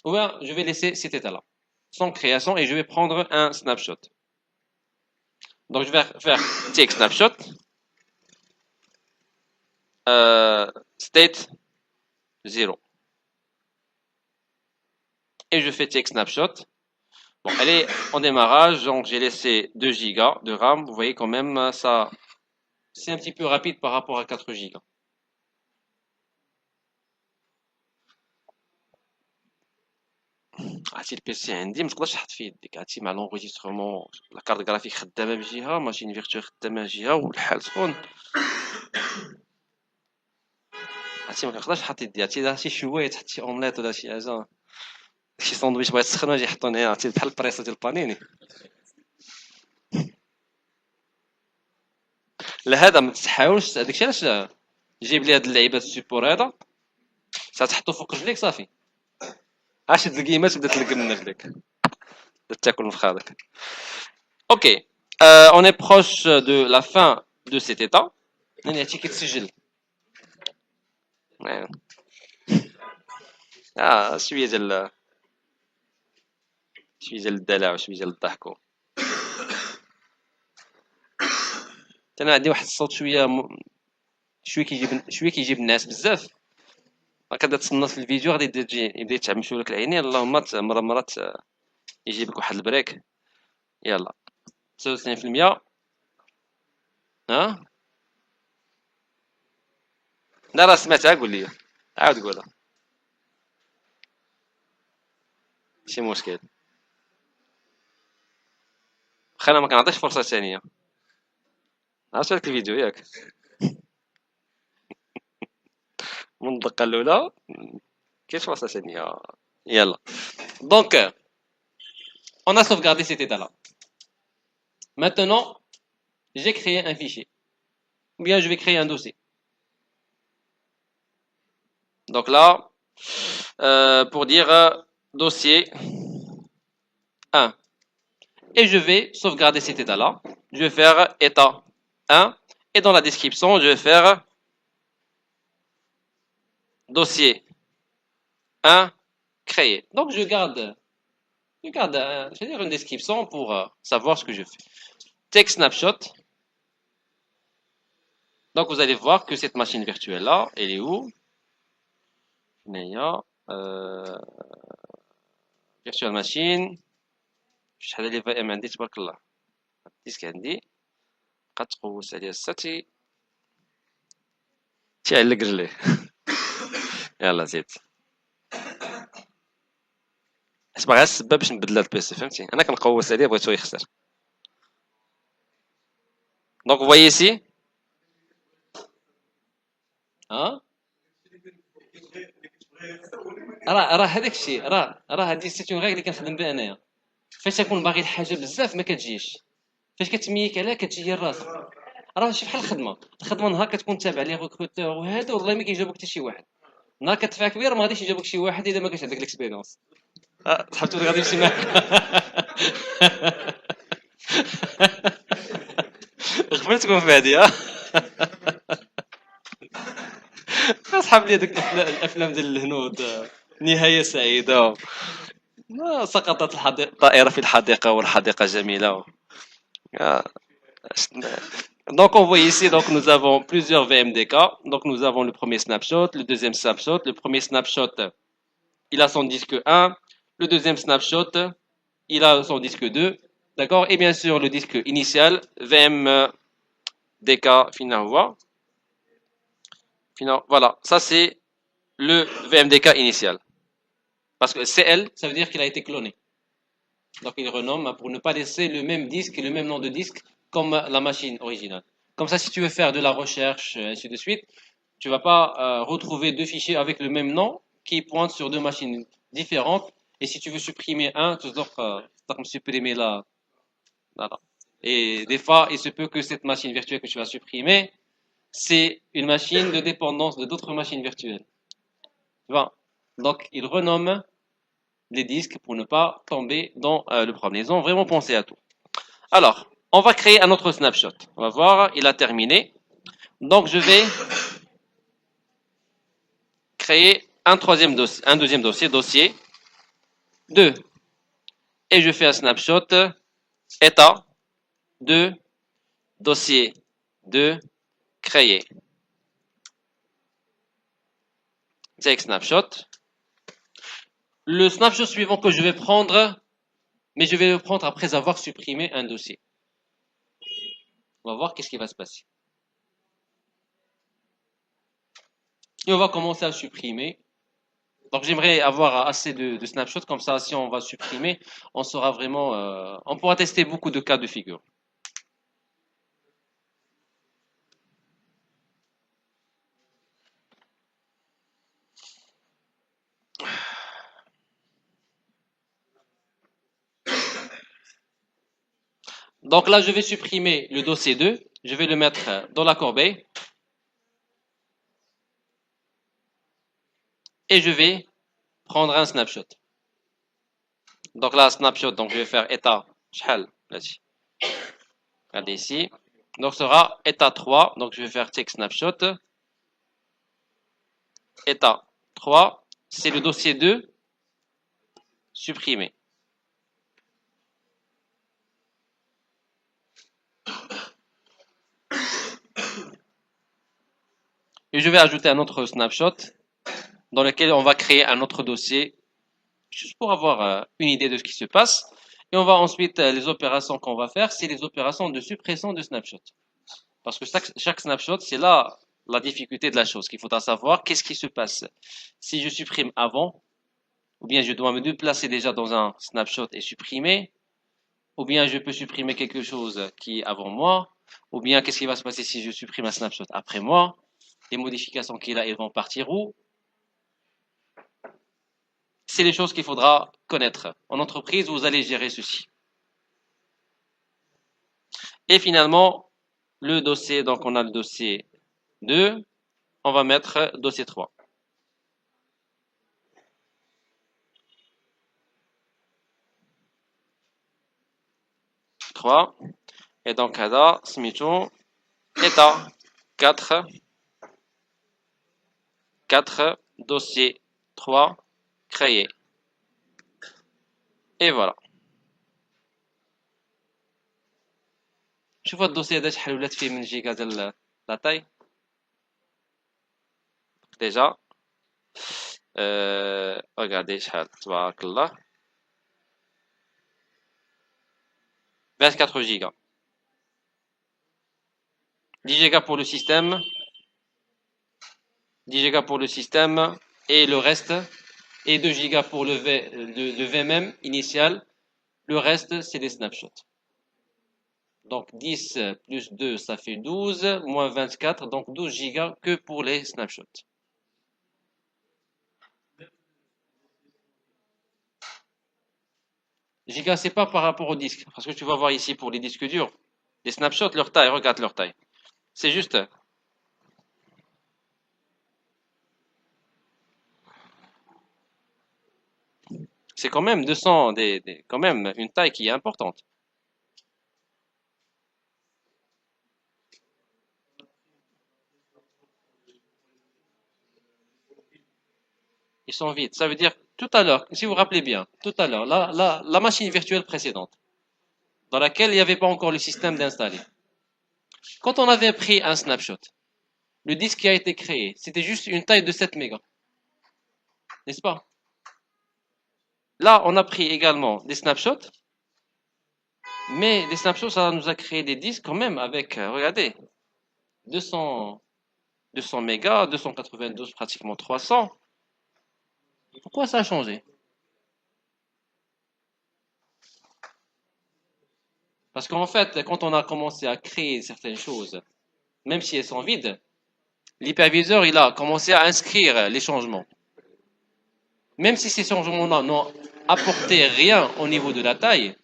ou bien je vais laisser cet état-là, sans création, et je vais prendre un snapshot. Donc, je vais faire take snapshot, state 0. Et je fais take snapshot. Bon, elle est en démarrage, donc j'ai laissé 2 Go de RAM. Vous voyez quand même, ça, c'est un petit peu rapide par rapport à 4 Go. عرفتي البيسي عندي ما تقدرش تحط فيه يديك، عرفتي مع لونغيسترومون لا كارت غرافيك خدامه بجهه، ماشين فيرتوال خدامه جهه، والحال سخون. عرفتي ما كنقدرش نحط يدي، عرفتي الا شي شويه تحط شي اومليت ولا شي حاجه، شي ساندويتش بغيت تسخن يجي يحطوني هنا، عرفتي بحال البريصه ديال البانيني. لا هذا ما تستحاولش، هذاكشي علاش جيب لي هاد اللعيبات السيبور هذا، تحطو فوق رجليك صافي، عاد شد الكيمات تبدا تلقى من رجليك، تبدا تاكل من فخادك. Ok, on est proche de la fin de cet état. نعطيك كتسجل. شويه ديال الدلع وشويه ديال الضحك. انا عندي واحد الصوت شويه كيجيب الناس بزاف. كتبدا تصنت في الفيديو غادي يبدا يتعمشوا لك العينين، اللهم مرات يجيب لك واحد البريك. يلا 99%. ها لا راه سمعتها، قول لي عاود قولها. ماشي مشكل، واخا انا ما كنعطيش فرصه ثانيه. عرفت هذاك الفيديو ياك من الدقه الاولى كاينش فرصه ثانيه. يلا donc on a sauvegardé cet état là. Maintenant j'ai créé un fichier, ou bien je vais créer un dossier. Donc là pour dire dossier 1, et je vais sauvegarder cet état là. Je vais faire état 1, et dans la description je vais faire dossier 1 créé. Donc je garde je vais dire une description pour savoir ce que je fais. Take snapshot. Donc vous allez voir que cette machine virtuelle là, elle est où? Virtual machine. شحال لي في ام عندي تبارك الله، الديسك عندي بقات تقوس عليا الساتي تيعلق رجليه. يلا زيد، حيت باغي السبب باش نبدل هاد البيسي، فهمتي؟ انا كنقوس عليه بغيتو يخسر. دونك فوايي سي ها راه هذاك الشيء، راه هادي سيتون غير اللي كنخدم بها انايا. فاش تكون باغي الحاجه بزاف ما كتجيش، فاش كتميك عليها كتجي هي راسك. راه شي بحال الخدمه نهار كتكون تابع لي ريكروتور وهذا والله ما كيجاوبك حتى شي واحد. نهار كتدفع كبير ما غاديش يجاوبك شي واحد الا ما كانش عندك الاكسبيريونس. صحاب تقول غادي يمشي معاك. قبل تكون في هادي اصحاب لي داك الافلام ديال الهنود، نهايه سعيده، سقطت الطائره في الحديقه والحديقه جميله. Donc on voit ici, donc nous avons plusieurs VMDK. Donc nous avons le premier snapshot, le deuxième snapshot. Le premier snapshot, il a son disque 1. Le deuxième snapshot, il a son disque 2. D'accord? Et bien sûr le disque initial, VMDK Finawa. Voilà, ça c'est le VMDK initial. Parce que CL, ça veut dire qu'il a été cloné. Donc il renomme pour ne pas laisser le même disque et le même nom de disque comme la machine originale. Comme ça, si tu veux faire de la recherche, ainsi de suite, tu vas pas retrouver deux fichiers avec le même nom qui pointent sur deux machines différentes. Et si tu veux supprimer un, tu dois supprimer la. Voilà. Et des fois, il se peut que cette machine virtuelle que tu vas supprimer, c'est une machine de dépendance de d'autres machines virtuelles. Tu vois? Donc, ils renomment les disques pour ne pas tomber dans le problème. Ils ont vraiment pensé à tout. Alors, on va créer un autre snapshot. On va voir, il a terminé. Donc, je vais créer un deuxième dossier, dossier 2. Et je fais un snapshot état de dossier 2 créé. Take snapshot. Le snapshot suivant que je vais prendre, mais je vais le prendre après avoir supprimé un dossier. On va voir qu'est-ce qui va se passer. Et on va commencer à supprimer. Donc j'aimerais avoir assez de snapshots, comme ça si on va supprimer, on saura vraiment, on pourra tester beaucoup de cas de figure. Donc là, je vais supprimer le dossier 2, je vais le mettre dans la corbeille, et je vais prendre un snapshot. Donc là, snapshot, donc je vais faire état, شحال là-dessus. Regardez ici. Donc ce sera état 3, donc je vais faire check snapshot. État 3, c'est le dossier 2 supprimé. Et je vais ajouter un autre snapshot dans lequel on va créer un autre dossier, juste pour avoir une idée de ce qui se passe. Et on va ensuite, les opérations qu'on va faire, c'est les opérations de suppression de snapshot. Parce que chaque snapshot, c'est là la difficulté de la chose, qu'il faudra savoir qu'est-ce qui se passe. Si je supprime avant, ou bien je dois me déplacer déjà dans un snapshot et supprimer, ou bien je peux supprimer quelque chose qui est avant moi, ou bien qu'est-ce qui va se passer si je supprime un snapshot après moi, les modifications qu'il a, elles vont partir où? C'est les choses qu'il faudra connaître. En entreprise, vous allez gérer ceci. Et finalement, le dossier, donc on a le dossier 2, on va mettre dossier 3. 3. Et donc, là, سميتو état 4, 4, dossier 3, créé. Et voilà. شوفوا الدوسي هذا شحال ولات فيه من جيجا ديال لا تاي ديجا. regardez شحال تبارك الله 24 gigas. 10 gigas pour le système, 10 gigas pour le système et le reste, et 2 gigas pour le VMM initial. Le reste, c'est des snapshots. Donc 10 plus 2, ça fait 12, moins 24, donc 12 gigas que pour les snapshots. Gigas, c'est pas par rapport au disque, parce que tu vas voir ici pour les disques durs, les snapshots, leur taille, regarde leur taille. C'est juste. C'est quand même 200, quand même une taille qui est importante. Ils sont vides. Ça veut dire, tout à l'heure, si vous vous rappelez bien, tout à l'heure, la machine virtuelle précédente, dans laquelle il n'y avait pas encore le système d'installer. Quand on avait pris un snapshot, le disque qui a été créé, c'était juste une taille de 7 mégas. N'est-ce pas? Là, on a pris également des snapshots, mais des snapshots, ça nous a créé des disques quand même avec, regardez, 200, 200 mégas, 292, pratiquement 300. Pourquoi ça a changé? Parce qu'en fait, quand on a commencé à créer certaines choses, même si elles sont vides, l'hyperviseur, il a commencé à inscrire les changements. Même si ces changements n'ont apporté rien au niveau de la taille,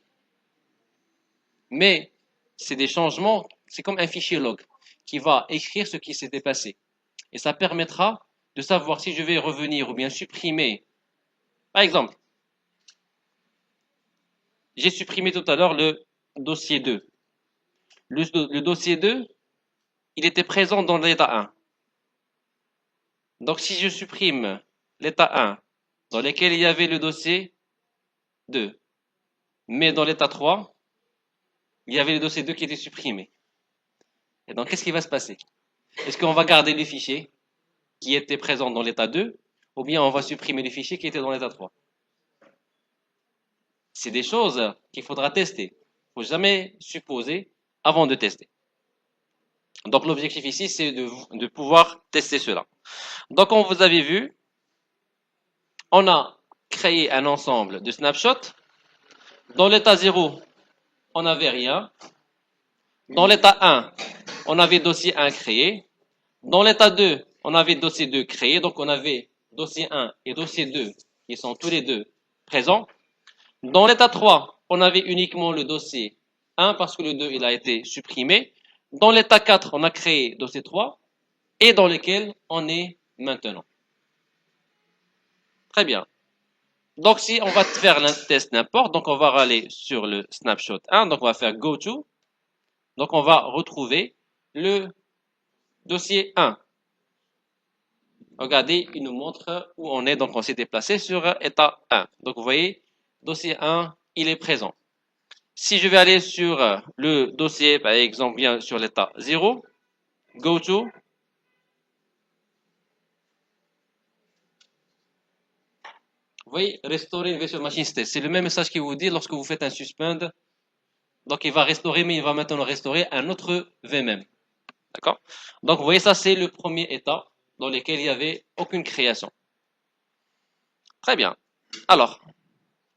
mais c'est des changements, c'est comme un fichier log qui va écrire ce qui s'était passé. Et ça permettra de savoir si je vais revenir ou bien supprimer. Par exemple, j'ai supprimé tout à l'heure le dossier 2. Le dossier 2, il était présent dans l'état 1. Donc si je supprime l'état 1, dans lequel il y avait le dossier 2, mais dans l'état 3, il y avait le dossier 2 qui était supprimé. Et donc qu'est-ce qui va se passer? Est-ce qu'on va garder le fichier qui était présent dans l'état 2, ou bien on va supprimer le fichier qui était dans l'état 3? C'est des choses qu'il faudra tester. Il ne faut jamais supposer avant de tester. Donc l'objectif ici, c'est de pouvoir tester cela. Donc comme vous avez vu, on a créé un ensemble de snapshots. Dans l'état 0, on n'avait rien. Dans l'état 1, on avait dossier 1 créé. Dans l'état 2, on avait dossier 2 créé. Donc on avait dossier 1 et dossier 2 qui sont tous les deux présents. Dans l'état 3, on avait uniquement le dossier 1 parce que le 2 il a été supprimé. Dans l'état 4, on a créé dossier 3 et dans lequel on est maintenant. Très bien. Donc si on va faire le test n'importe, donc on va aller sur le snapshot 1, donc on va faire go to. Donc on va retrouver le dossier 1. Regardez, il nous montre où on est, donc on s'est déplacé sur état 1. Donc vous voyez, dossier 1, il est présent. Si je vais aller sur le dossier, par exemple, bien sur l'état 0, go to, vous voyez, restaurer une virtual machine state. C'est le même message qui vous dit lorsque vous faites un suspend. Donc il va restaurer, mais il va maintenant restaurer un autre VMM. D'accord? Donc vous voyez, ça c'est le premier état dans lequel il n'y avait aucune création. Très bien. Alors,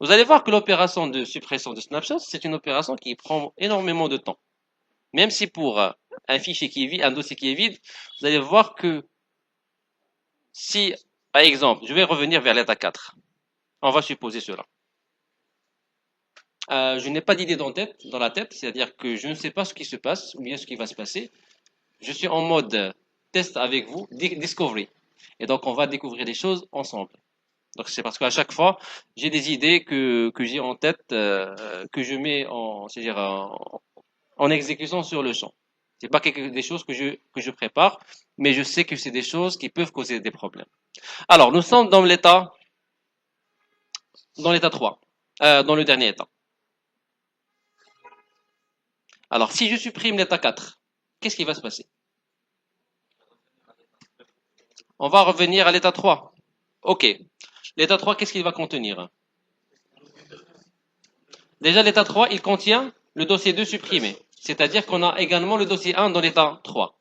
vous allez voir que l'opération de suppression de snapshot, c'est une opération qui prend énormément de temps. Même si pour un fichier qui est vide, un dossier qui est vide, vous allez voir que si, par exemple, je vais revenir vers l'état 4. On va supposer cela. Je n'ai pas d'idée dans la tête, c'est-à-dire que je ne sais pas ce qui se passe ou bien ce qui va se passer. Je suis en mode test avec vous, discovery. Et donc, on va découvrir des choses ensemble. Donc, c'est parce qu'à chaque fois, j'ai des idées que j'ai en tête, que je mets c'est-à-dire en exécution sur le champ. C'est pas des choses que je prépare, mais je sais que c'est des choses qui peuvent causer des problèmes. Alors, nous sommes dans l'état 3, dans le dernier état. Alors, si je supprime l'état 4, qu'est-ce qui va se passer? On va revenir à l'état 3. OK. L'état 3, qu'est-ce qu'il va contenir? Déjà, l'état 3, il contient le dossier 2 supprimé. C'est-à-dire qu'on a également le dossier 1 dans l'état 3.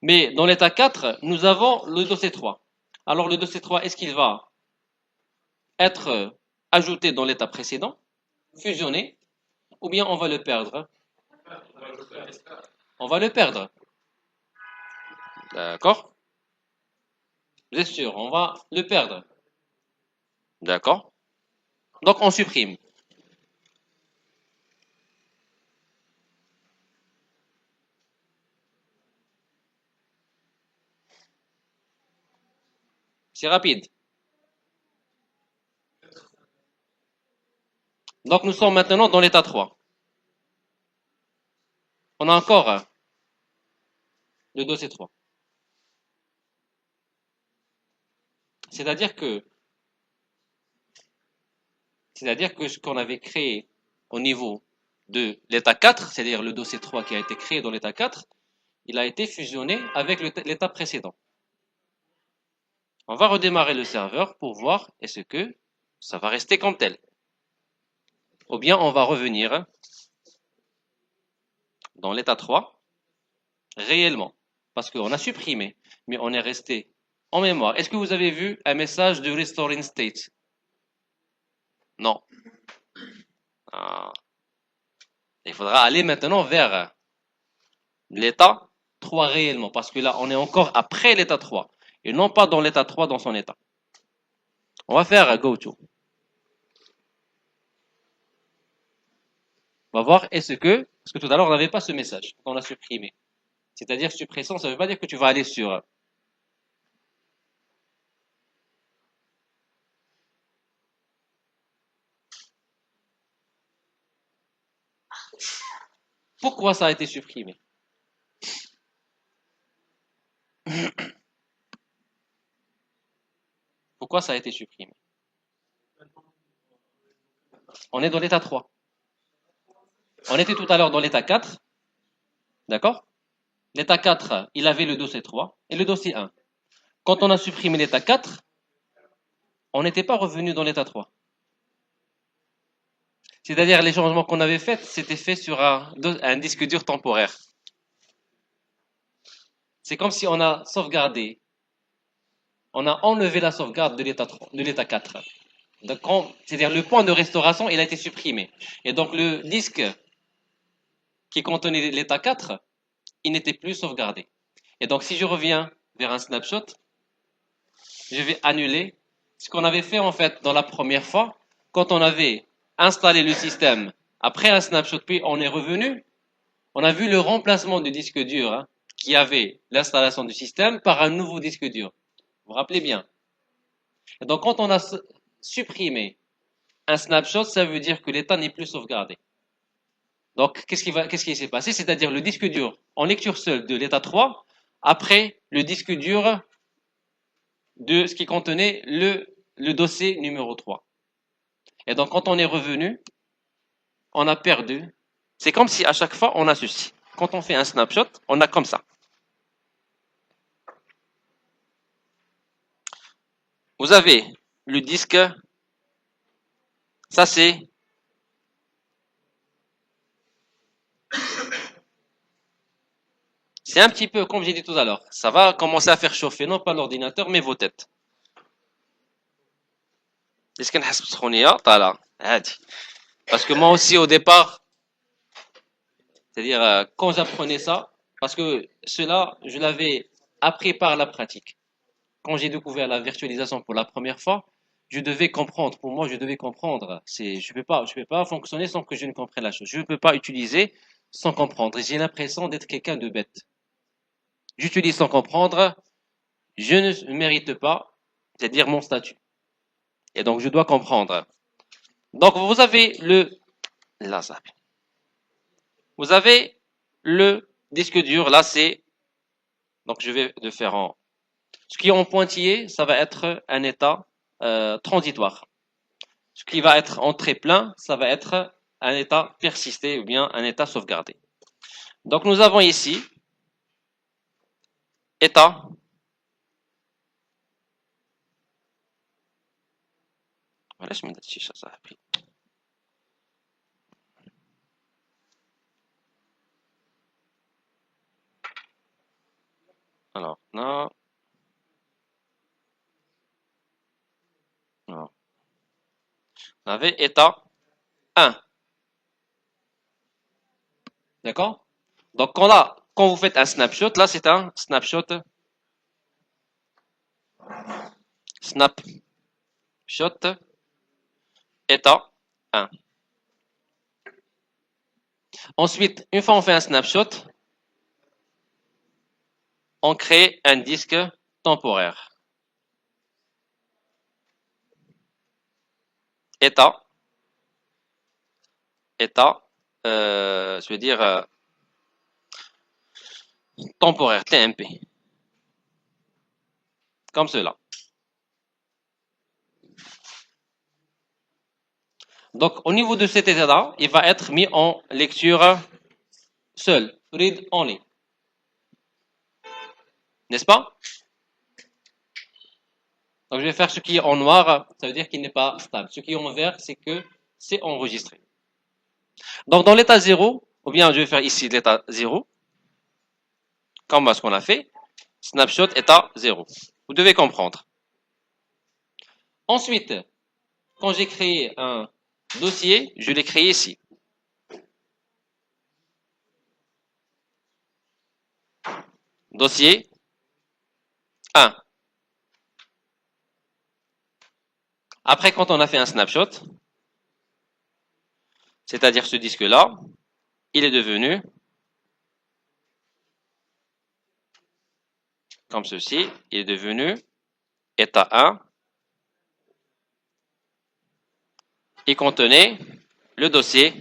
Mais dans l'état 4, nous avons le dossier 3. Alors, le dossier 3, est-ce qu'il va être ajouté dans l'état précédent, fusionné, ou bien on va le perdre? On va le perdre. D'accord? Vous êtes sûr, on va le perdre. D'accord? Donc, on supprime. C'est rapide. Donc, nous sommes maintenant dans l'état 3. On a encore le dossier 3. C'est-à-dire que ce qu'on avait créé au niveau de l'état 4, c'est-à-dire le dossier 3 qui a été créé dans l'état 4, il a été fusionné avec l'état précédent. On va redémarrer le serveur pour voir est-ce que ça va rester comme tel. Ou bien on va revenir dans l'état 3 réellement, parce qu'on a supprimé, mais on est resté en mémoire. Est-ce que vous avez vu un message de restoring state? Non. Ah. Il faudra aller maintenant vers l'état 3 réellement, parce que là, on est encore après l'état 3, et non pas dans l'état 3 dans son état. On va faire go to. On va voir est-ce que, parce que tout à l'heure, on n'avait pas ce message, on l'a supprimé. C'est-à-dire suppression, ça ne veut pas dire que tu vas aller sur. Pourquoi ça a été supprimé? Pourquoi ça a été supprimé? On est dans l'état 3. On était tout à l'heure dans l'état 4. D'accord? L'état 4, il avait le dossier 3 et le dossier 1. Quand on a supprimé l'état 4, on n'était pas revenu dans l'état 3. C'est-à-dire les changements qu'on avait faits, c'était fait sur un disque dur temporaire. C'est comme si on a sauvegardé, on a enlevé la sauvegarde de l'état 4. C'est-à-dire le point de restauration, il a été supprimé. Et donc le disque qui contenait l'état 4, il n'était plus sauvegardé. Et donc si je reviens vers un snapshot, je vais annuler ce qu'on avait fait en fait dans la première fois, quand on avait installé le système après un snapshot, puis on est revenu, on a vu le remplacement du disque dur qui avait l'installation du système par un nouveau disque dur. Vous vous rappelez bien. Et donc quand on a supprimé un snapshot, ça veut dire que l'état n'est plus sauvegardé. Donc qu'est-ce qui s'est passé? C'est-à-dire le disque dur en lecture seule de l'état 3, après le disque dur de ce qui contenait le dossier numéro 3. Et donc, quand on est revenu, on a perdu. C'est comme si à chaque fois, on a ceci. Quand on fait un snapshot, on a comme ça. Vous avez le disque. Ça, c'est... C'est un petit peu, comme j'ai dit tout à l'heure, ça va commencer à faire chauffer, non pas l'ordinateur, mais vos têtes. Est-ce qu'on حسب سخونية طالع عادي. Parce que moi aussi, au départ, c'est-à-dire quand j'apprenais ça, parce que cela, je l'avais appris par la pratique. Quand j'ai découvert la virtualisation pour la première fois, je devais comprendre. Pour moi, je devais comprendre. Je peux pas fonctionner sans que je ne comprenne la chose. Je ne peux pas utiliser sans comprendre. J'ai l'impression d'être quelqu'un de bête. J'utilise sans comprendre. Je ne mérite pas, c'est-à-dire mon statut. Et donc, je dois comprendre. Donc, vous avez là, ça. Vous avez le disque dur. Là, c'est, donc je vais le faire en, ce qui est en pointillé, ça va être un état transitoire. Ce qui va être en très plein, ça va être un état persisté ou bien un état sauvegardé. Donc nous avons ici état alors non, non. On avait état 1. D'accord? Donc quand vous faites un snapshot, là c'est un snapshot état 1. Ensuite, une fois on fait un snapshot, on crée un disque temporaire. État, je veux dire temporaire, TMP. Comme cela. Donc, au niveau de cet état-là, il va être mis en lecture seule, read only. N'est-ce pas? Donc, je vais faire ce qui est en noir, ça veut dire qu'il n'est pas stable. Ce qui est en vert, c'est que c'est enregistré. Donc, dans l'état 0, ou bien je vais faire ici l'état 0, comme ce qu'on a fait, snapshot état 0. Vous devez comprendre. Ensuite, quand j'ai créé un dossier, je l'ai créé ici. Dossier 1. Après, quand on a fait un snapshot, c'est-à-dire ce disque-là, il est devenu comme ceci, il est devenu état 1. Il contenait le dossier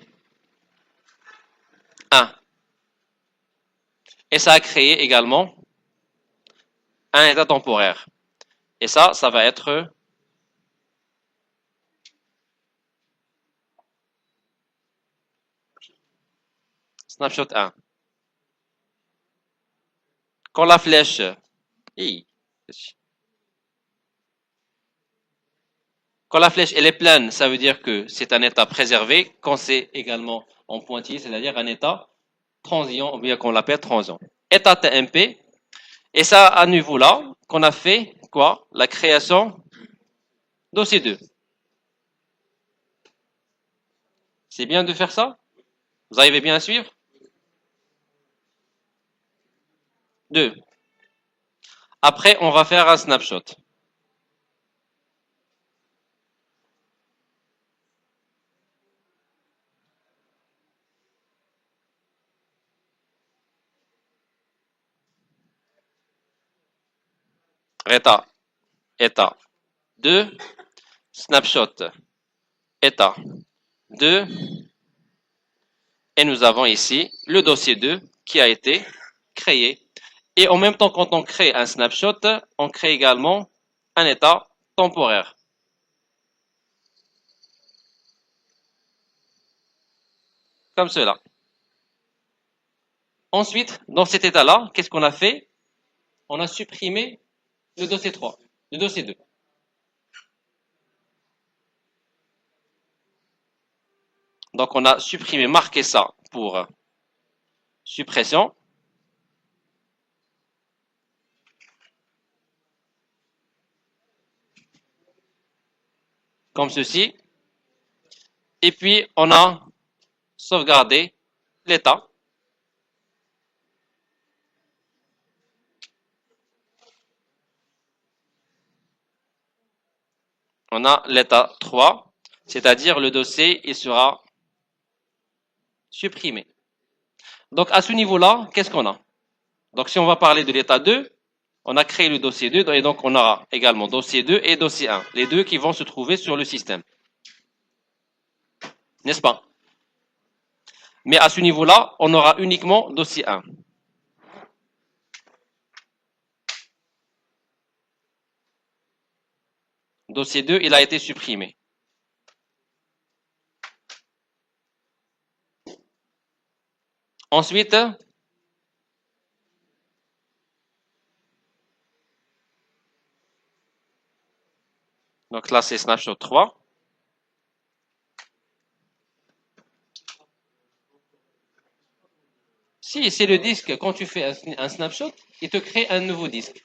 1. Et ça a créé également un état temporaire. Et ça va être snapshot 1. Quand la flèche, quand la flèche elle est pleine, ça veut dire que c'est un état préservé. Quand c'est également en pointillé, c'est-à-dire un état transient, ou bien qu'on l'appelle transient. État TMP. Et ça, à nouveau là, qu'on a fait quoi? La création dossier 2. C'est bien de faire ça? Vous arrivez bien à suivre? 2. Après, on va faire un snapshot. État 2, snapshot, état 2, et nous avons ici le dossier 2 qui a été créé. Et en même temps, quand on crée un snapshot, on crée également un état temporaire. Comme cela. Ensuite, dans cet état-là, qu'est-ce qu'on a fait? On a supprimé le dossier 3, le dossier 2. Donc, on a supprimé, marqué ça pour suppression. Comme ceci. Et puis, on a sauvegardé l'état. On a l'état 3, c'est-à-dire le dossier, il sera supprimé. Donc, à ce niveau-là, qu'est-ce qu'on a? Donc, si on va parler de l'état 2, on a créé le dossier 2, et donc on aura également dossier 2 et dossier 1, les deux qui vont se trouver sur le système. N'est-ce pas? Mais à ce niveau-là, on aura uniquement dossier 1. Dossier 2, il a été supprimé. Ensuite, donc là c'est snapshot 3. Si c'est le disque, quand tu fais un snapshot, il te crée un nouveau disque.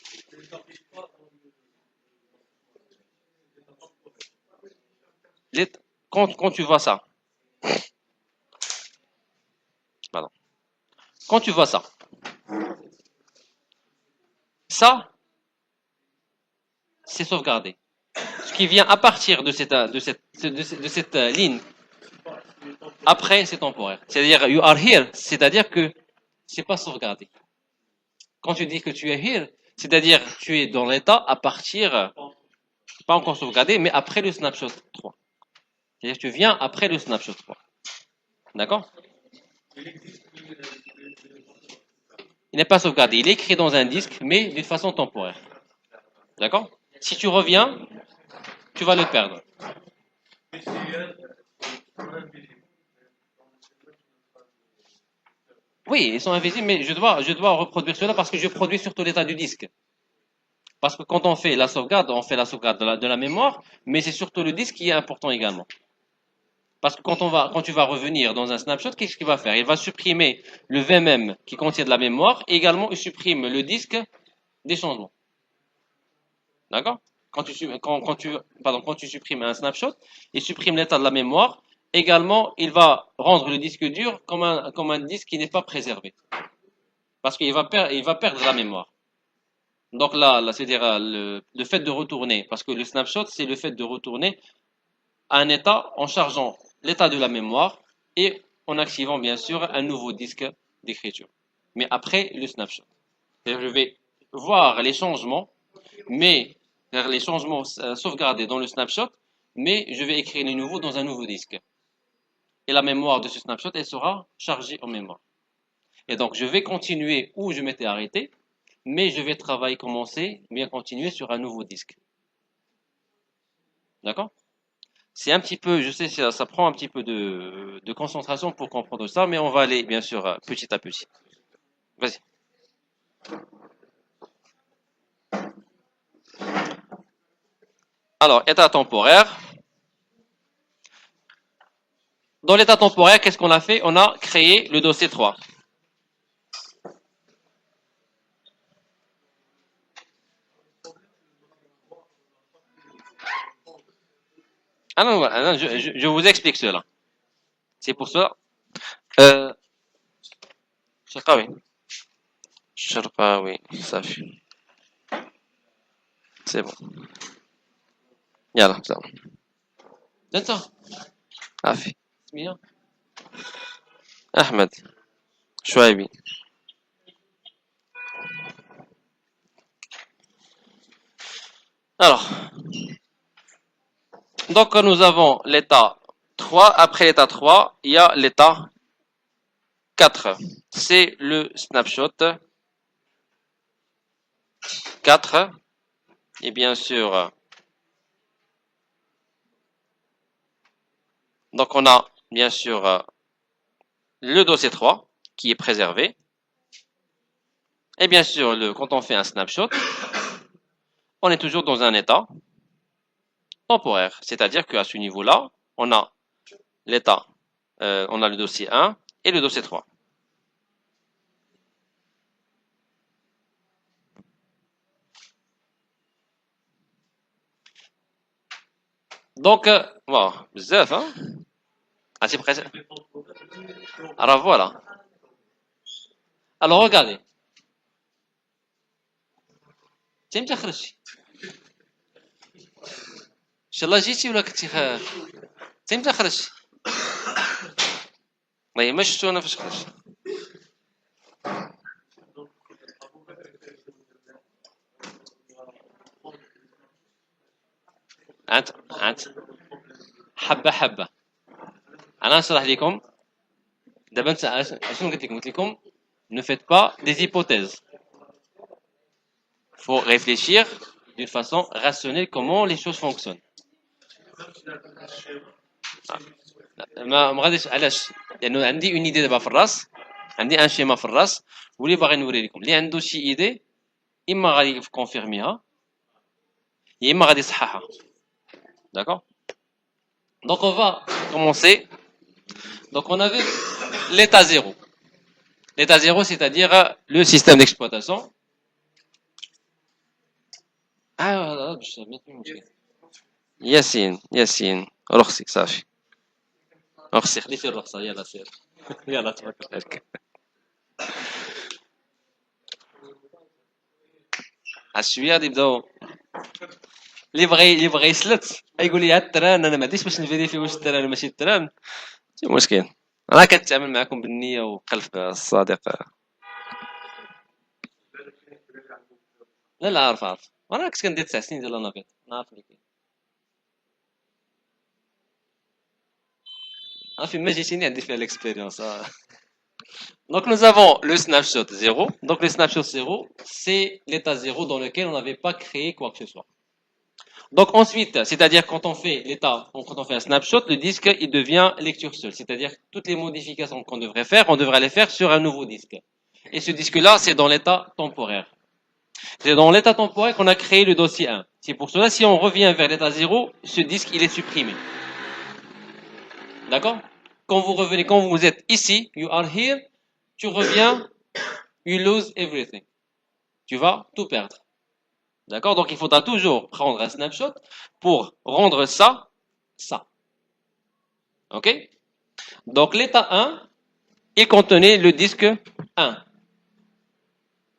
Quand tu vois ça, pardon, quand tu vois ça, ça, c'est sauvegardé. Ce qui vient à partir de cette ligne, après, c'est temporaire. C'est-à-dire, you are here, c'est-à-dire que c'est pas sauvegardé. Quand tu dis que tu es here, c'est-à-dire tu es dans l'état à partir, pas encore sauvegardé, mais après le snapshot 3. C'est-à-dire que tu viens après le snapshot 3. D'accord? Il n'est pas sauvegardé. Il est écrit dans un disque, mais d'une façon temporaire. D'accord? Si tu reviens, tu vas le perdre. Oui, ils sont invisibles, mais je dois reproduire cela parce que je produis surtout l'état du disque. Parce que quand on fait la sauvegarde, on fait la sauvegarde de la mémoire, mais c'est surtout le disque qui est important également. Parce que quand tu vas revenir dans un snapshot, qu'est-ce qu'il va faire? Il va supprimer le VMM qui contient de la mémoire et également il supprime le disque des changements. D'accord? Quand tu supprimes un snapshot, il supprime l'état de la mémoire. Également, il va rendre le disque dur comme un disque qui n'est pas préservé. Parce qu'il va perdre la mémoire. Donc là c'est-à-dire le fait de retourner, parce que le snapshot, c'est le fait de retourner à un état en chargeant l'état de la mémoire et en activant bien sûr un nouveau disque d'écriture. Mais après le snapshot. C'est-à-dire je vais voir les changements, mais les changements sauvegardés dans le snapshot, mais je vais écrire les nouveaux dans un nouveau disque. Et la mémoire de ce snapshot, elle sera chargée en mémoire. Et donc, je vais continuer où je m'étais arrêté, mais je vais commencer, bien continuer sur un nouveau disque. D'accord? C'est un petit peu, je sais, ça prend un petit peu de concentration pour comprendre ça, mais on va aller, bien sûr, petit à petit. Vas-y. Alors, état temporaire. Dans l'état temporaire, qu'est-ce qu'on a fait? On a créé le dossier 3. Ah non, voilà, je vous explique cela. C'est pour ça. Euh, Sharqawi. Sharqawi, ça fait. C'est bon. Yalla, ça va. C'est ça. Afi. Smia. Ahmed. Chouaibi. Alors, donc nous avons l'état 3. Après l'état 3, il y a l'état 4. C'est le snapshot 4. Et bien sûr, donc on a bien sûr le dossier 3 qui est préservé. Et bien sûr, quand on fait un snapshot, on est toujours dans un état temporaire. C'est-à-dire qu'à ce niveau-là, on a l'état, on a le dossier 1 et le dossier 3. Donc, bon, bzaf, hein? Ah, c'est presque. Alors voilà. Alors regardez. انت متى خرجتي؟ ان شاء الله جيتي ولا كنتي انت متى خرجتي؟ والله ما شفتو انا فاش خرجت. انت حبه حبه. انا نشرح لكم دابا انت شنو قلت لكم ne faites pas des hypothèses. Faut réfléchir d'une façon rationnelle comment les choses fonctionnent. ما غاديش علاش؟ لانه عندي اون ايدي دابا في الراس، عندي ان شيما في الراس واللي باغي نوري لكم اللي عنده شي ايدي اما غادي يكونفيرميها يا اما غادي يصححها. D'accord? Donc on va commencer. Donc on avait l'état 0. L'état 0, c'est-à-dire le système d'exploitation. Ah, ياسين ياسين رخصي صافي رخصي خلي فيه الرخصة يلا سير يلا تبارك عليك الشويه غادي يبداو اللي بغى يسلت يقول لي هاد التران انا ما عنديش باش نفيريفي واش التران ماشي التران ماشي مشكل انا كنتعامل معكم بالنيه وقلب الصادق لا عارف وانا كنت كندير 9 سنين ديال النبيض نعرف اللي كاين عارف ما جيتيني عندي فيها l'expérience. Donc nous avons le snapshot 0. Donc le snapshot 0, c'est l'état 0 dans lequel on n'avait pas créé quoi que ce soit. Donc ensuite, c'est-à-dire quand on fait quand on fait un snapshot, le disque il devient lecture seule. C'est-à-dire toutes les modifications qu'on devrait faire, on devrait les faire sur un nouveau disque. Et ce disque-là, c'est dans l'état temporaire. C'est dans l'état temporaire qu'on a créé le dossier 1. C'est pour cela, si on revient vers l'état 0, ce disque il est supprimé. D'accord? Quand vous êtes ici, you are here, tu reviens, you lose everything. Tu vas tout perdre. D'accord? Donc il faudra toujours prendre un snapshot pour rendre ça. Ok? Donc l'état 1, il contenait le disque 1.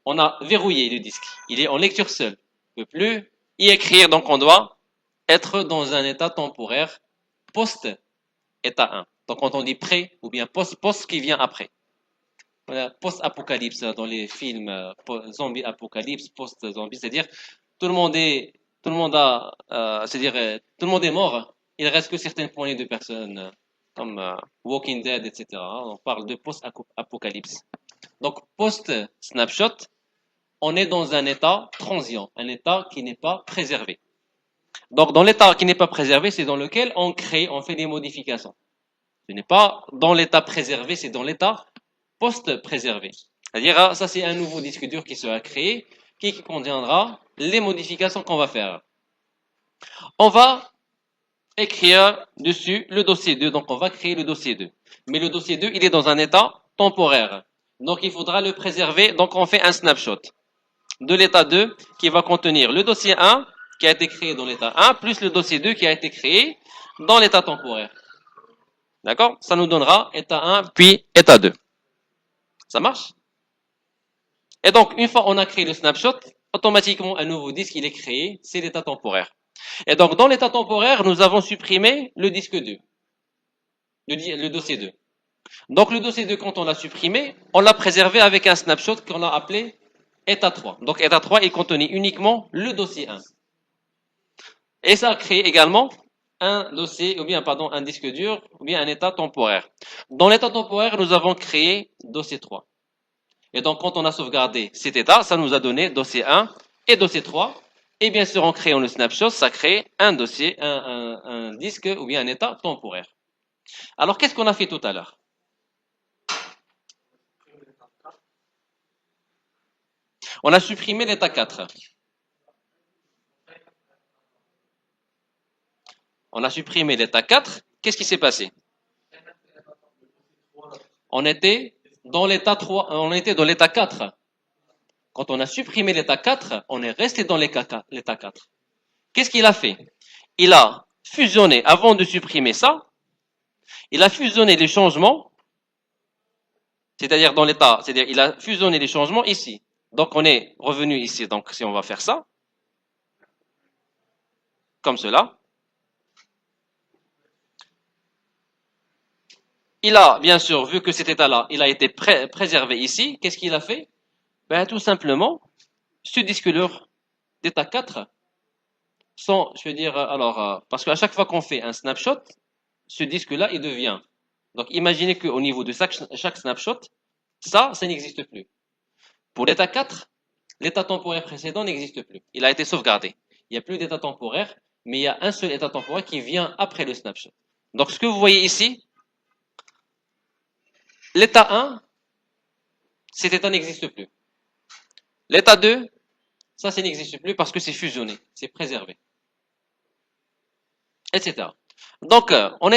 On a verrouillé le disque. Il est en lecture seule. On ne peut plus y écrire, donc on doit être dans un état temporaire post-état 1. Donc quand on dit pré ou bien post qui vient après. post-apocalypse dans les films zombie-apocalypse, post-zombie, c'est-à-dire tout le monde est, tout le monde a, c'est-à-dire tout le monde est mort. Il reste que certaines poignées de personnes, comme Walking Dead, etc. On parle de post-apocalypse. Donc post-snapshot, on est dans un état transient, un état qui n'est pas préservé. Donc dans l'état qui n'est pas préservé, c'est dans lequel on crée, on fait des modifications. Ce n'est pas dans l'état préservé, c'est dans l'état post-préservé. C'est-à-dire, ça c'est un nouveau disque dur qui sera créé, qui contiendra les modifications qu'on va faire. On va écrire dessus le dossier 2, donc on va créer le dossier 2. Mais le dossier 2, il est dans un état temporaire. Donc il faudra le préserver, donc on fait un snapshot de l'état 2 qui va contenir le dossier 1 qui a été créé dans l'état 1 plus le dossier 2 qui a été créé dans l'état temporaire. D'accord? Ça nous donnera état 1 puis état 2. Ça marche? Et donc, une fois on a créé le snapshot, automatiquement un nouveau disque il est créé, c'est l'état temporaire. Et donc, dans l'état temporaire, nous avons supprimé le disque 2, le dossier 2. Donc, le dossier 2, quand on l'a supprimé, on l'a préservé avec un snapshot qu'on a appelé état 3. Donc, état 3, il contenait uniquement le dossier 1. Et ça a créé également un dossier, ou bien, pardon, un disque dur, ou bien un état temporaire. Dans l'état temporaire, nous avons créé dossier 3. Et donc, quand on a sauvegardé cet état, ça nous a donné dossier 1 et dossier 3. Et bien sûr, en créant le snapshot, ça crée un dossier, un disque ou bien un état temporaire. Alors, qu'est-ce qu'on a fait tout à l'heure? On a supprimé l'état 4. On a supprimé l'état 4. Qu'est-ce qui s'est passé? On était dans l'état 3, on était dans l'état 4. Quand on a supprimé l'état 4, on est resté dans l'état 4. Qu'est-ce qu'il a fait? Il a fusionné, avant de supprimer ça, il a fusionné les changements, c'est-à-dire dans l'état, c'est-à-dire il a fusionné les changements ici. Donc on est revenu ici, donc si on va faire ça, comme cela, il a bien sûr vu que cet état-là, il a été préservé ici, qu'est-ce qu'il a fait? Ben tout simplement, ce disque dur d'état 4, sans, je veux dire, alors, parce qu'à chaque fois qu'on fait un snapshot, ce disque-là, il devient. Donc imaginez qu'au niveau de chaque snapshot, ça n'existe plus. Pour l'état 4, l'état temporaire précédent n'existe plus. Il a été sauvegardé. Il n'y a plus d'état temporaire, mais il y a un seul état temporaire qui vient après le snapshot. Donc ce que vous voyez ici, l'état 1, cet état n'existe plus. L'état 2, ça n'existe plus parce que c'est fusionné, c'est préservé, etc. Donc on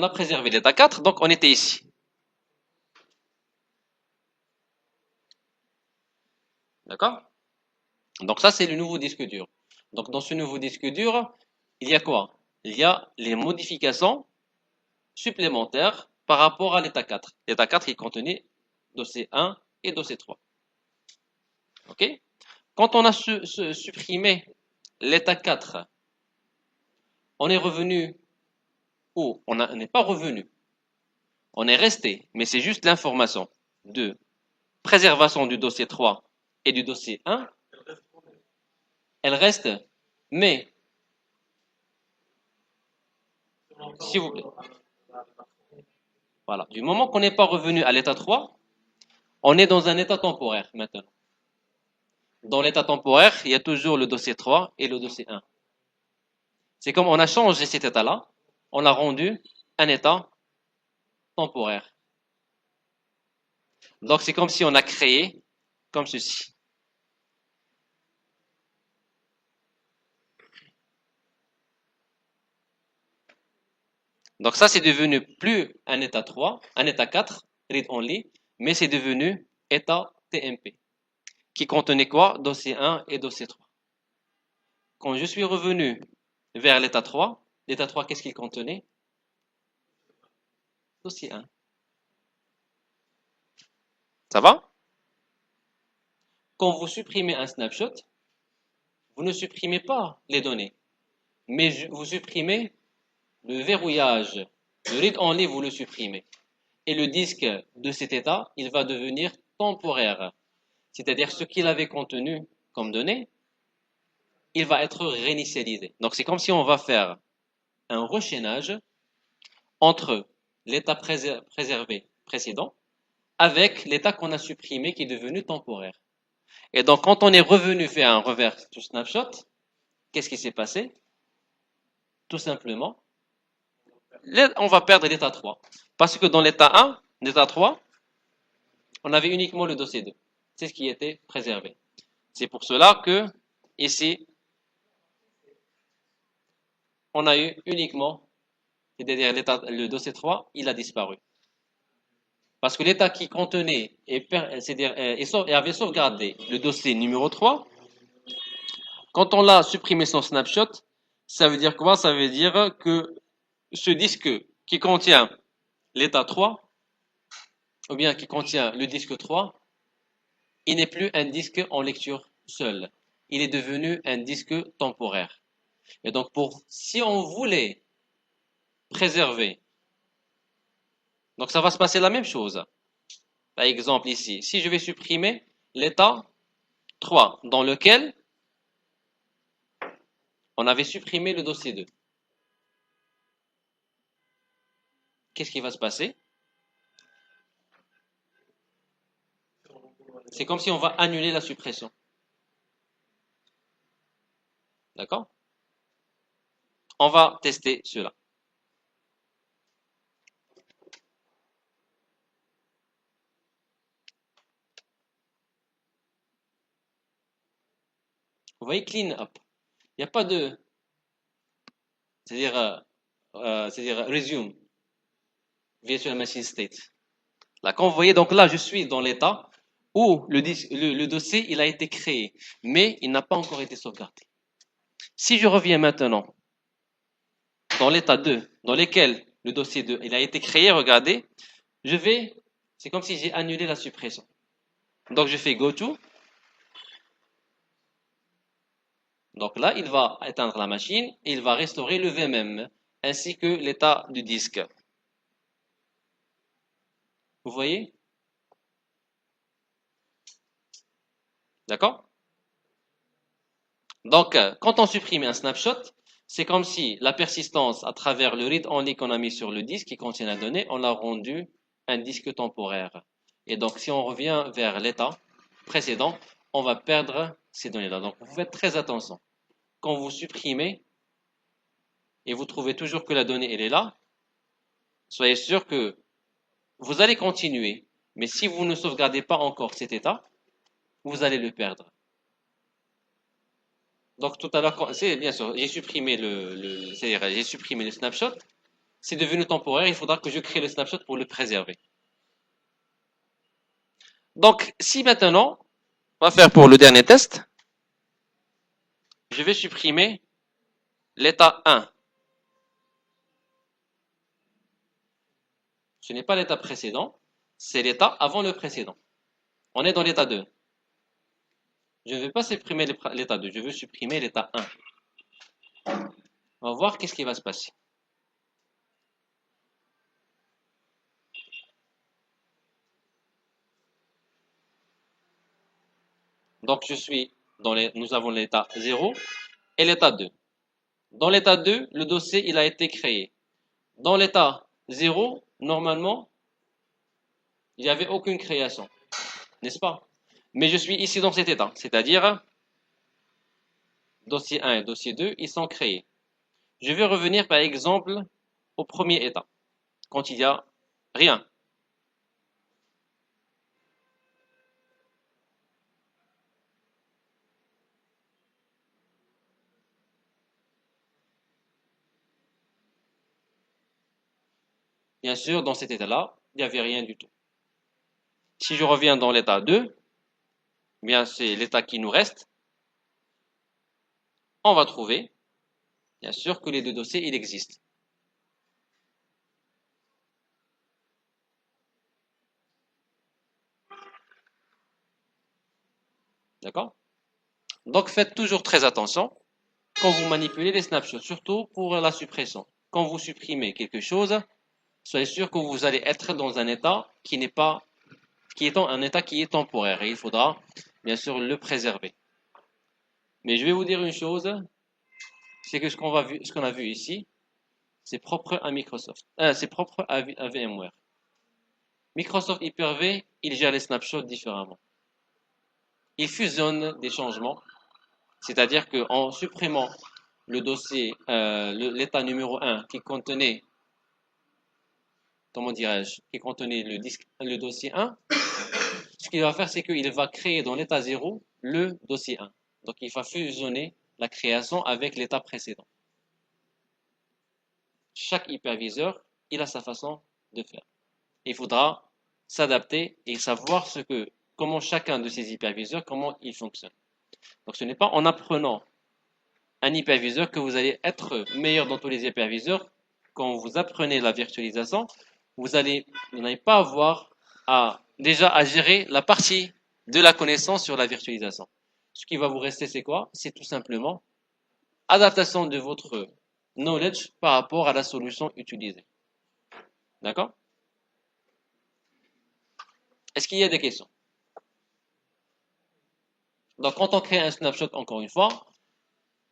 a préservé l'état 4, donc on était ici. D'accord? Donc ça c'est le nouveau disque dur. Donc dans ce nouveau disque dur, il y a quoi? Il y a les modifications supplémentaires par rapport à l'état 4. L'état 4 qui contenait dossier 1 et dossier 3. OK? Quand on a supprimé l'état 4, on est revenu où? On n'est pas revenu. On est resté, mais c'est juste l'information de préservation du dossier 3 et du dossier 1. Elle reste, mais, s'il vous plaît, voilà. Du moment qu'on n'est pas revenu à l'état 3, on est dans un état temporaire maintenant. Dans l'état temporaire, il y a toujours le dossier 3 et le dossier 1. C'est comme on a changé cet état-là, on l'a rendu un état temporaire. Donc c'est comme si on a créé comme ceci. Donc ça c'est devenu plus un état 3, un état 4, read only, mais c'est devenu état TMP, qui contenait quoi? Dossier 1 et dossier 3. Quand je suis revenu vers l'état 3, qu'est-ce qu'il contenait? Dossier 1. Ça va? Quand vous supprimez un snapshot, vous ne supprimez pas les données, mais vous supprimez le verrouillage. Le read only, vous le supprimez. et le disque de cet état, il va devenir temporaire. C'est-à-dire ce qu'il avait contenu comme données, il va être réinitialisé. Donc c'est comme si on va faire un rechaînage entre l'état préservé précédent avec l'état qu'on a supprimé qui est devenu temporaire. Et donc quand on est revenu faire un reverse to snapshot, qu'est-ce qui s'est passé? Tout simplement, on va perdre l'état 3. Parce que dans l'état 1, l'état 3, on avait uniquement le dossier 2. C'est ce qui était préservé. C'est pour cela que, ici, on a eu uniquement, c'est-à-dire le dossier 3, il a disparu. Parce que l'état qui contenait c'est-à-dire, et avait sauvegardé le dossier numéro 3, quand on l'a supprimé son snapshot, ça veut dire quoi? Ça veut dire que ce disque qui contient l'état 3, ou bien qui contient le disque 3, il n'est plus un disque en lecture seul. Il est devenu un disque temporaire. Et donc, si on voulait préserver, donc ça va se passer la même chose. Par exemple, ici, si je vais supprimer l'état 3, dans lequel on avait supprimé le dossier 2. Qu'est-ce qui va se passer? C'est comme si on va annuler la suppression. D'accord? On va tester cela. Vous voyez, clean up. Il n'y a pas de, c'est-à-dire resume virtual machine state. Là, quand vous voyez, donc là, je suis dans l'état où le dossier, il a été créé, mais il n'a pas encore été sauvegardé. Si je reviens maintenant dans l'état 2, dans lequel le dossier 2, il a été créé, regardez, c'est comme si j'ai annulé la suppression. Donc, je fais go to. Donc là, il va éteindre la machine et il va restaurer le VMM ainsi que l'état du disque. Vous voyez? D'accord? Donc, quand on supprime un snapshot, c'est comme si la persistance à travers le read-only qu'on a mis sur le disque qui contient la donnée, on l'a rendu un disque temporaire. Et donc, si on revient vers l'état précédent, on va perdre ces données-là. Donc, vous faites très attention. Quand vous supprimez et vous trouvez toujours que la donnée, elle est là, soyez sûr que vous allez continuer. Mais si vous ne sauvegardez pas encore cet état, vous allez le perdre. Donc tout à l'heure, c'est bien sûr, c'est-à-dire j'ai supprimé le snapshot, c'est devenu temporaire, il faudra que je crée le snapshot pour le préserver. Donc si maintenant, on va faire pour le dernier test, je vais supprimer l'état 1. Ce n'est pas l'état précédent, c'est l'état avant le précédent. On est dans l'état 2. Je ne vais pas supprimer l'état 2, je veux supprimer l'état 1. On va voir qu'est-ce qui va se passer. Donc nous avons l'état 0 et l'état 2. Dans l'état 2, le dossier il a été créé. Dans l'état 0, normalement, il n'y avait aucune création, n'est-ce pas? Mais je suis ici dans cet état, c'est-à-dire dossier 1 et dossier 2, ils sont créés. Je vais revenir par exemple au premier état, quand il n'y a rien. Bien sûr, dans cet état-là, il n'y avait rien du tout. Si je reviens dans l'état 2, bien c'est l'état qui nous reste, on va trouver, bien sûr, que les deux dossiers, ils existent. D'accord? Donc faites toujours très attention quand vous manipulez les snapshots, surtout pour la suppression. Quand vous supprimez quelque chose, soyez sûr que vous allez être dans un état qui n'est pas, qui est un état qui est temporaire et il faudra bien sûr le préserver. Mais je vais vous dire une chose, c'est que ce qu'on a vu ici, c'est propre à Microsoft, c'est propre à VMware. Microsoft Hyper-V, il gère les snapshots différemment. Il fusionne des changements, c'est-à-dire qu'en supprimant le dossier, l'état numéro 1 qui contenait, comment dirais-je, qui contenait le dossier 1, ce qu'il va faire, c'est qu'il va créer dans l'état 0 le dossier 1. Donc il va fusionner la création avec l'état précédent. Chaque hyperviseur, il a sa façon de faire. Il faudra s'adapter et savoir comment chacun de ces hyperviseurs, comment il fonctionne. Donc ce n'est pas en apprenant un hyperviseur que vous allez être meilleur dans tous les hyperviseurs. Quand vous apprenez la virtualisation, vous n'allez pas avoir déjà à gérer la partie de la connaissance sur la virtualisation. Ce qui va vous rester, c'est quoi? C'est tout simplement adaptation de votre knowledge par rapport à la solution utilisée. D'accord? Est-ce qu'il y a des questions? Donc, quand on crée un snapshot, encore une fois,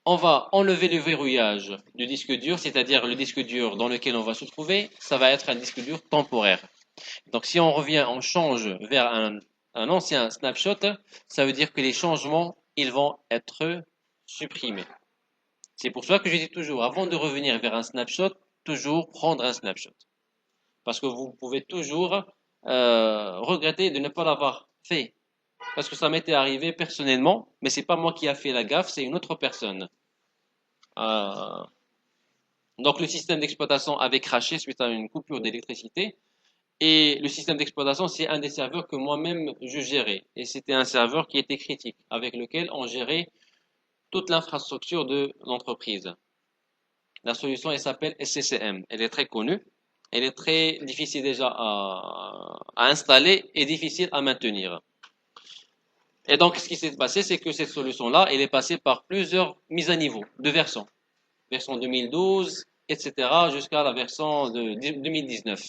on va enlever le verrouillage du disque dur, c'est-à-dire le disque dur dans lequel on va se trouver, ça va être un disque dur temporaire. Donc, si on revient, on change vers un ancien snapshot, ça veut dire que les changements, ils vont être supprimés. C'est pour ça que je dis toujours, avant de revenir vers un snapshot, toujours prendre un snapshot. Parce que vous pouvez toujours regretter de ne pas l'avoir fait. Parce que ça m'était arrivé personnellement, mais c'est pas moi qui a fait la gaffe, c'est une autre personne. Euh, donc le système d'exploitation avait craché suite à une coupure d'électricité. Et le système d'exploitation, c'est un des serveurs que moi-même je gérais. Et c'était un serveur qui était critique, avec lequel on gérait toute l'infrastructure de l'entreprise. La solution, elle s'appelle SCCM. Elle est très connue. Elle est très difficile déjà à installer et difficile à maintenir. Et donc, ce qui s'est passé, c'est que cette solution-là, elle est passée par plusieurs mises à niveau de versions. Version 2012, etc., jusqu'à la version de 2019.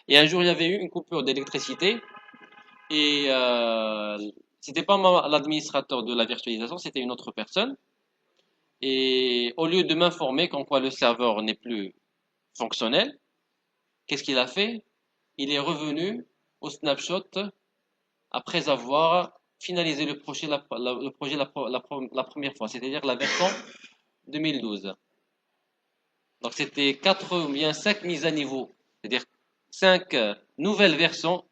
Et un jour, il y avait eu une coupure d'électricité et c'était pas moi l'administrateur de la virtualisation, c'était une autre personne. Et au lieu de m'informer qu'en quoi le serveur n'est plus fonctionnel, qu'est-ce qu'il a fait? Il est revenu au snapshot après avoir finalisé le projet la première fois, c'est-à-dire la version 2012. Donc c'était 4 ou bien 5 mises à niveau, c'est-à-dire 5 nouvelles versions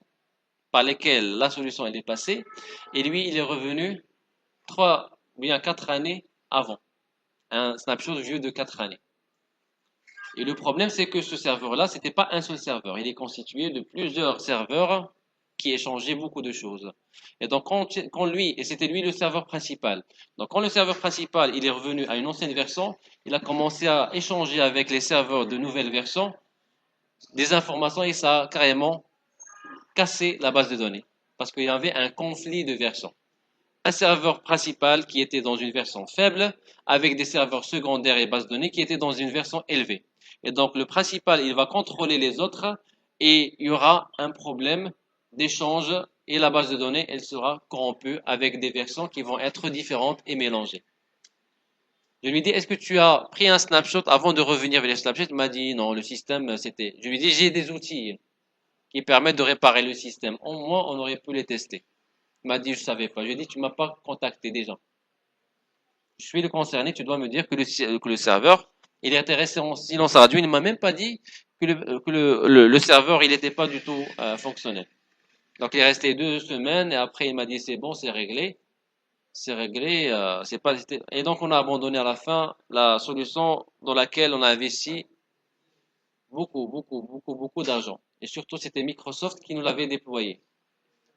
par lesquelles la solution elle est passée, et lui il est revenu 3 ou bien 4 années avant, un snapshot vieux de 4 années. Et le problème, c'est que ce serveur-là, c'était pas un seul serveur. Il est constitué de plusieurs serveurs qui échangeaient beaucoup de choses. Et donc, quand lui, et c'était lui le serveur principal. Donc, quand le serveur principal, il est revenu à une ancienne version, il a commencé à échanger avec les serveurs de nouvelles versions des informations et ça a carrément cassé la base de données. Parce qu'il y avait un conflit de versions. Un serveur principal qui était dans une version faible avec des serveurs secondaires et bases de données qui étaient dans une version élevée. Et donc le principal, il va contrôler les autres et il y aura un problème d'échange et la base de données, elle sera corrompue avec des versions qui vont être différentes et mélangées. Je lui dis, est-ce que tu as pris un snapshot avant de revenir vers les snapshots? Il m'a dit, non, le système, c'était... Je lui dis, j'ai des outils qui permettent de réparer le système. Au moins, on aurait pu les tester. Il m'a dit, je savais pas. Je lui ai dit, tu m'as pas contacté déjà. Je suis le concerné, tu dois me dire que le serveur, il est resté en silence radio. Il ne m'a même pas dit que le serveur, il n'était pas du tout fonctionnel. Donc, il est resté 2 semaines et après, il m'a dit, c'est bon, c'est réglé. C'est réglé, c'est pas, et donc, on a abandonné à la fin la solution dans laquelle on a investi beaucoup d'argent. Et surtout, c'était Microsoft qui nous l'avait déployé.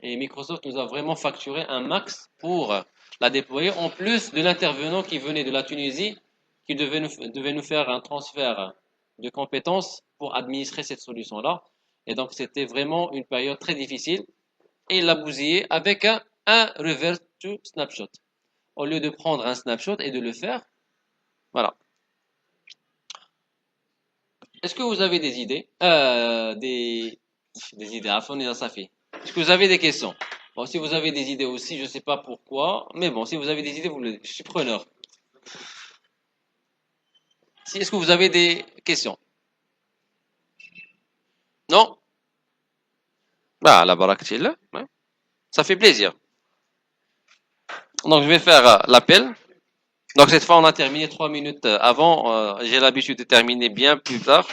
Et Microsoft nous a vraiment facturé un max pour la déployer, en plus de l'intervenant qui venait de la Tunisie, qui devait nous faire un transfert de compétences pour administrer cette solution-là. Et donc, c'était vraiment une période très difficile. Et il l'a bousillé avec un reverse to snapshot. Au lieu de prendre un snapshot et de le faire, voilà. Est-ce que vous avez des idées? Des idées, à fond, ça fait. Est-ce que vous avez des questions? Bon, si vous avez des idées aussi, je sais pas pourquoi, mais bon, si vous avez des idées, je suis preneur. Si, est-ce que vous avez des questions? Non? Ah, la baraktillah. Ouais. Ça fait plaisir. Donc, je vais faire l'appel. Donc, cette fois, on a terminé 3 minutes avant. J'ai l'habitude de terminer bien plus tard.